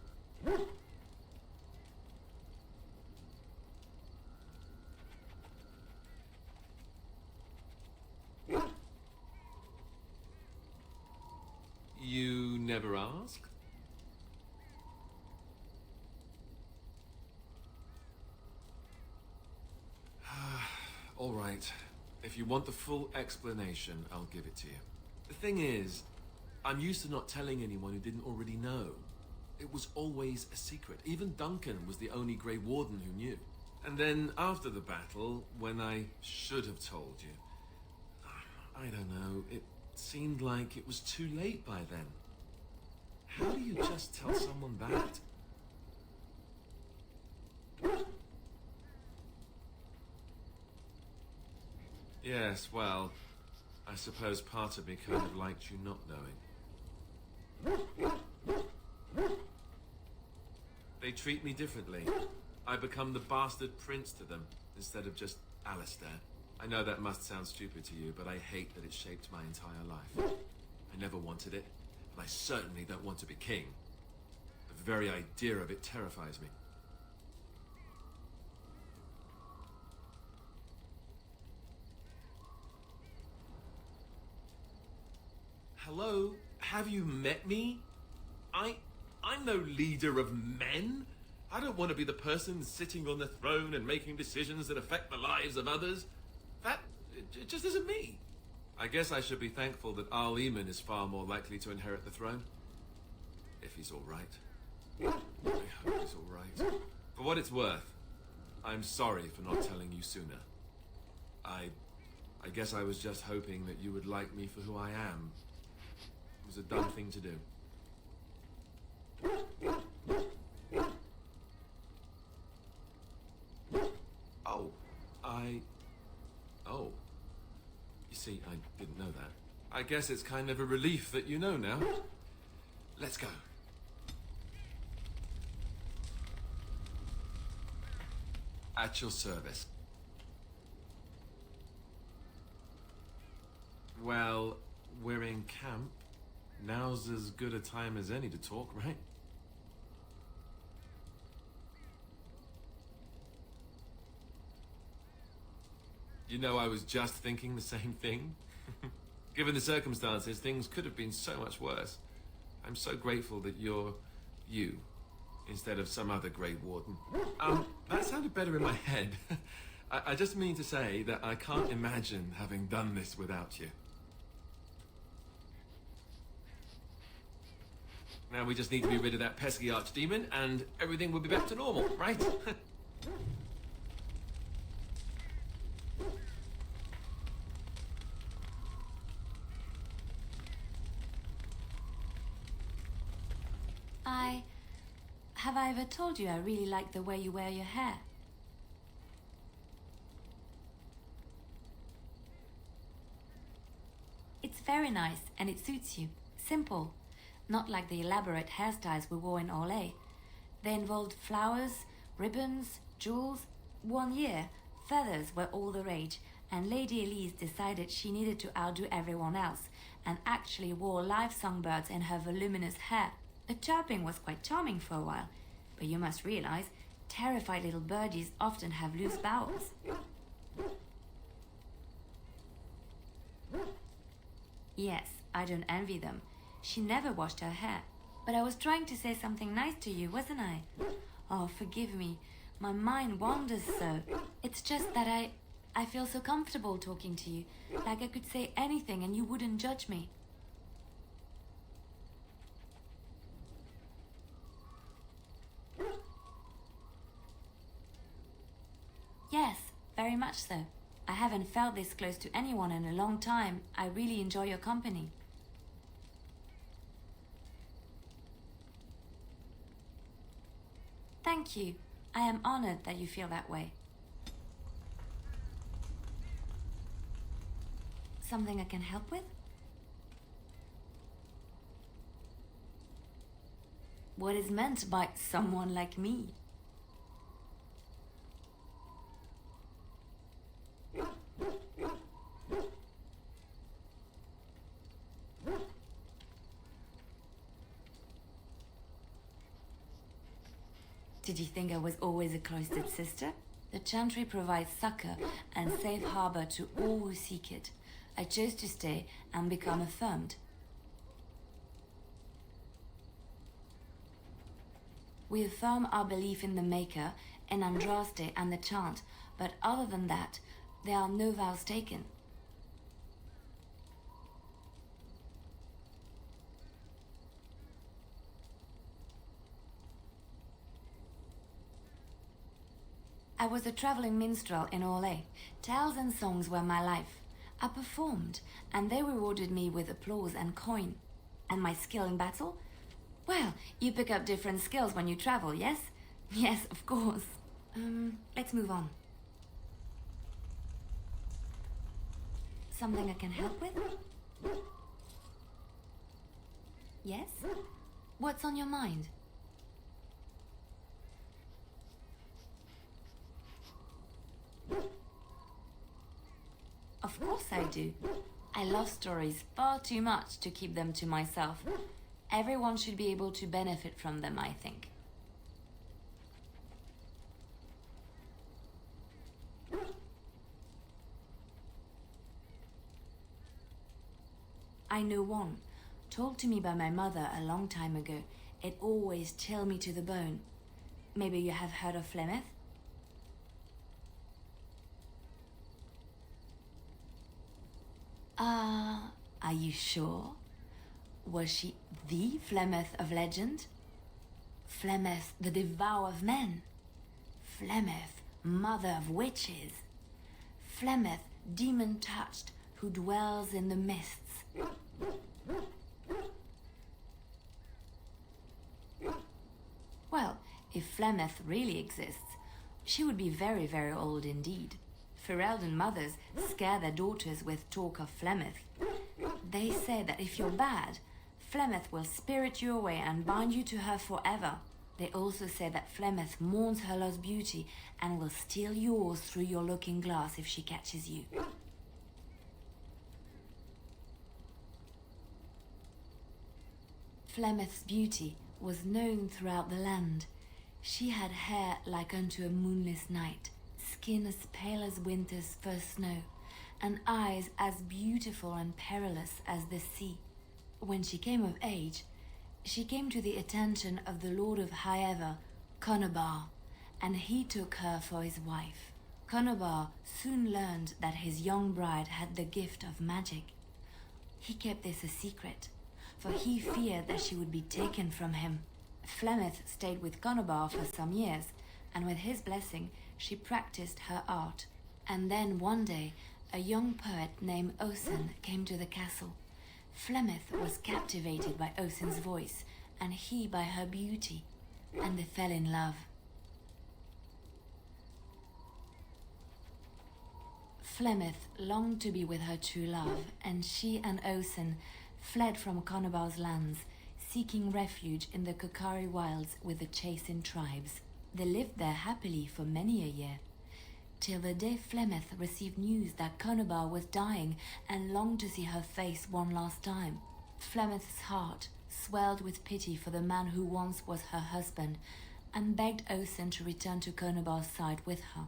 You never asked? All right. If you want the full explanation, I'll give it to you. The thing is, I'm used to not telling anyone who didn't already know. It was always a secret. Even Duncan was the only Grey Warden who knew. And then after the battle, when I should have told you, I don't know, it seemed like it was too late by then. How do you just tell someone that? Yes, well, I suppose part of me kind of liked you not knowing. They treat me differently. I become the bastard prince to them, instead of just Alistair. I know that must sound stupid to you, but I hate that it shaped my entire life. I never wanted it, and I certainly don't want to be king. The very idea of it terrifies me. Hello? Have you met me? I'm no leader of men. I don't want to be the person sitting on the throne and making decisions that affect the lives of others. It just isn't me. I guess I should be thankful that Arl Eamon is far more likely to inherit the throne. If he's all right. I hope he's all right. For what it's worth, I'm sorry for not telling you sooner. I guess I was just hoping that you would like me for who I am. It was a dumb thing to do. see, I didn't know that. I guess it's kind of a relief that you know now. Let's go. At your service. Well, we're in camp. Now's as good a time as any to talk, right? You know, I was just thinking the same thing. Given the circumstances, things could have been so much worse. I'm so grateful that you're you, instead of some other Grey Warden. That sounded better in my head. I just mean to say that I can't imagine having done this without you. Now we just need to be rid of that pesky archdemon, and everything will be back to normal, right? Have I ever told you I really like the way you wear your hair? It's very nice and it suits you. Simple. Not like the elaborate hairstyles we wore in Orlais. They involved flowers, ribbons, jewels. 1 year, feathers were all the rage, and Lady Elise decided she needed to outdo everyone else and actually wore live songbirds in her voluminous hair. The chirping was quite charming for a while, but you must realize, terrified little birdies often have loose bowels. Yes, I don't envy them. She never washed her hair. But I was trying to say something nice to you, wasn't I? Oh, forgive me. My mind wanders so. It's just that I feel so comfortable talking to you. Like I could say anything and you wouldn't judge me. Yes, very much so. I haven't felt this close to anyone in a long time. I really enjoy your company. Thank you. I am honored that you feel that way. Something I can help with? What is meant by someone like me? Did you think I was always a cloistered sister? The Chantry provides succor and safe harbor to all who seek it. I chose to stay and become affirmed. We affirm our belief in the Maker, in Andraste and the Chant, but other than that, there are no vows taken. I was a traveling minstrel in Orlais. Tales and songs were my life. I performed, and they rewarded me with applause and coin. And my skill in battle? Well, you pick up different skills when you travel, yes? Yes, of course. Let's move on. Something I can help with? Yes? What's on your mind? Of course I do. I love stories far too much to keep them to myself. Everyone should be able to benefit from them, I think. I know one, told to me by my mother a long time ago. It always chilled me to the bone. Maybe you have heard of Flemeth? Are you sure? Was she the Flemeth of legend? Flemeth, the devourer of men? Flemeth, mother of witches? Flemeth, demon-touched, who dwells in the mists? Well, if Flemeth really exists, she would be very, very old indeed. Ferelden mothers scare their daughters with talk of Flemeth. They say that if you're bad, Flemeth will spirit you away and bind you to her forever. They also say that Flemeth mourns her lost beauty and will steal yours through your looking glass if she catches you. Flemeth's beauty was known throughout the land. She had hair like unto a moonless night, skin as pale as winter's first snow, and eyes as beautiful and perilous as the sea. When she came of age, she came to the attention of the Lord of Highever, Conobar, and he took her for his wife. Conobar soon learned that his young bride had the gift of magic. He kept this a secret, for he feared that she would be taken from him. Flemeth stayed with Conobar for some years, and with his blessing, she practiced her art. And then one day, a young poet named Osen came to the castle. Flemeth was captivated by Osen's voice, and he by her beauty, and they fell in love. Flemeth longed to be with her true love, and she and Osen fled from Conobar's lands, seeking refuge in the Kokari wilds with the Chasing tribes. They lived there happily for many a year, till the day Flemeth received news that Conobar was dying and longed to see her face one last time. Flemeth's heart swelled with pity for the man who once was her husband, and begged Osen to return to Conobar's side with her.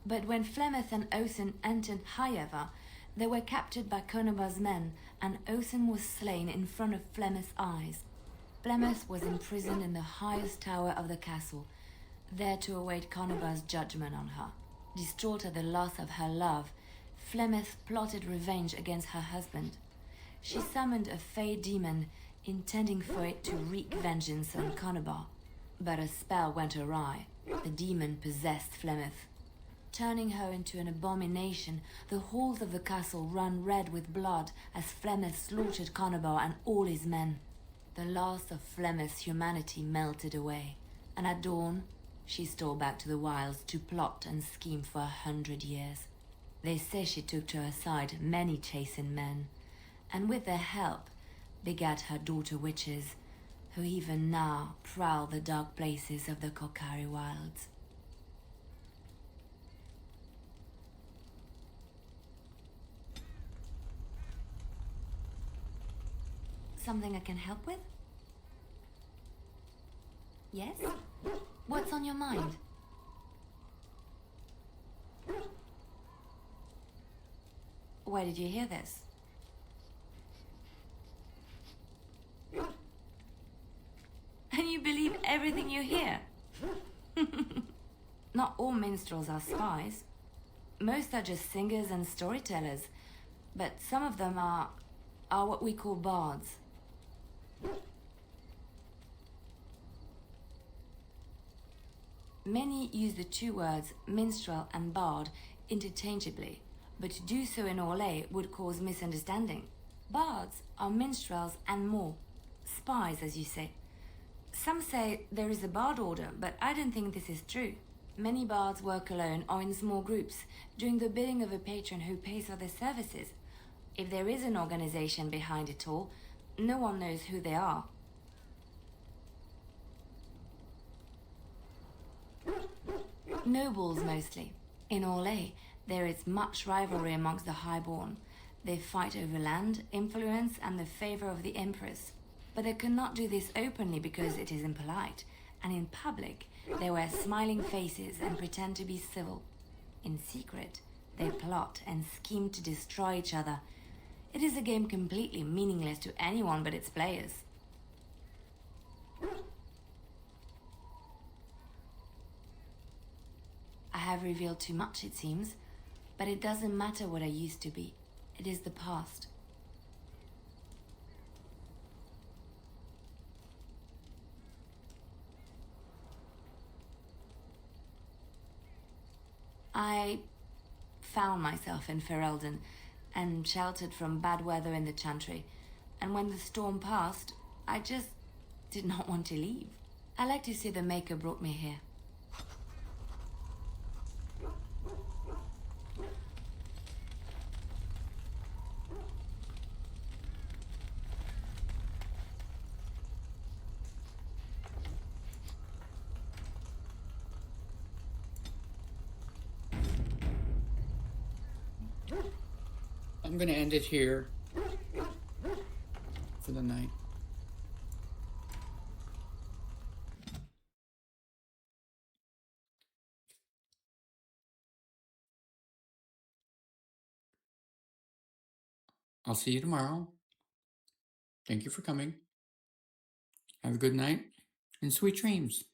But when Flemeth and Osen entered Highever, they were captured by Conobar's men, and Osen was slain in front of Flemeth's eyes. Flemeth was imprisoned in the highest tower of the castle, there to await Conobar's judgment on her. Distraught at the loss of her love, Flemeth plotted revenge against her husband. She summoned a fey demon, intending for it to wreak vengeance on Conobar. But a spell went awry. The demon possessed Flemeth. Turning her into an abomination, the halls of the castle ran red with blood as Flemeth slaughtered Conobar and all his men. The last of Flemeth's humanity melted away, and at dawn, she stole back to the wilds to plot and scheme for 100 years. They say she took to her side many Chasing men, and with their help begat her daughter witches, who even now prowl the dark places of the Kokari wilds. Something I can help with? Yes? What's on your mind? Where did you hear this? And you believe everything you hear? Not all minstrels are spies. Most are just singers and storytellers, but some of them are what we call bards. Many use the two words minstrel and bard interchangeably, but to do so in Orlais would cause misunderstanding. Bards are minstrels and more. Spies, as you say. Some say there is a bard order, but I don't think this is true. Many bards work alone or in small groups, doing the bidding of a patron who pays for their services. If there is an organization behind it all, no one knows who they are. Nobles mostly. In Orlais, there is much rivalry amongst the highborn. They fight over land, influence, and the favor of the Empress. But they cannot do this openly because it is impolite, and in public, they wear smiling faces and pretend to be civil. In secret, they plot and scheme to destroy each other. It is a game completely meaningless to anyone but its players. I have revealed too much, it seems, but it doesn't matter what I used to be. It is the past. I found myself in Ferelden and sheltered from bad weather in the Chantry, and when the storm passed, I just did not want to leave. I like to say the Maker brought me here. I'm going to end it here for the night. I'll see you tomorrow. Thank you for coming. Have a good night and sweet dreams.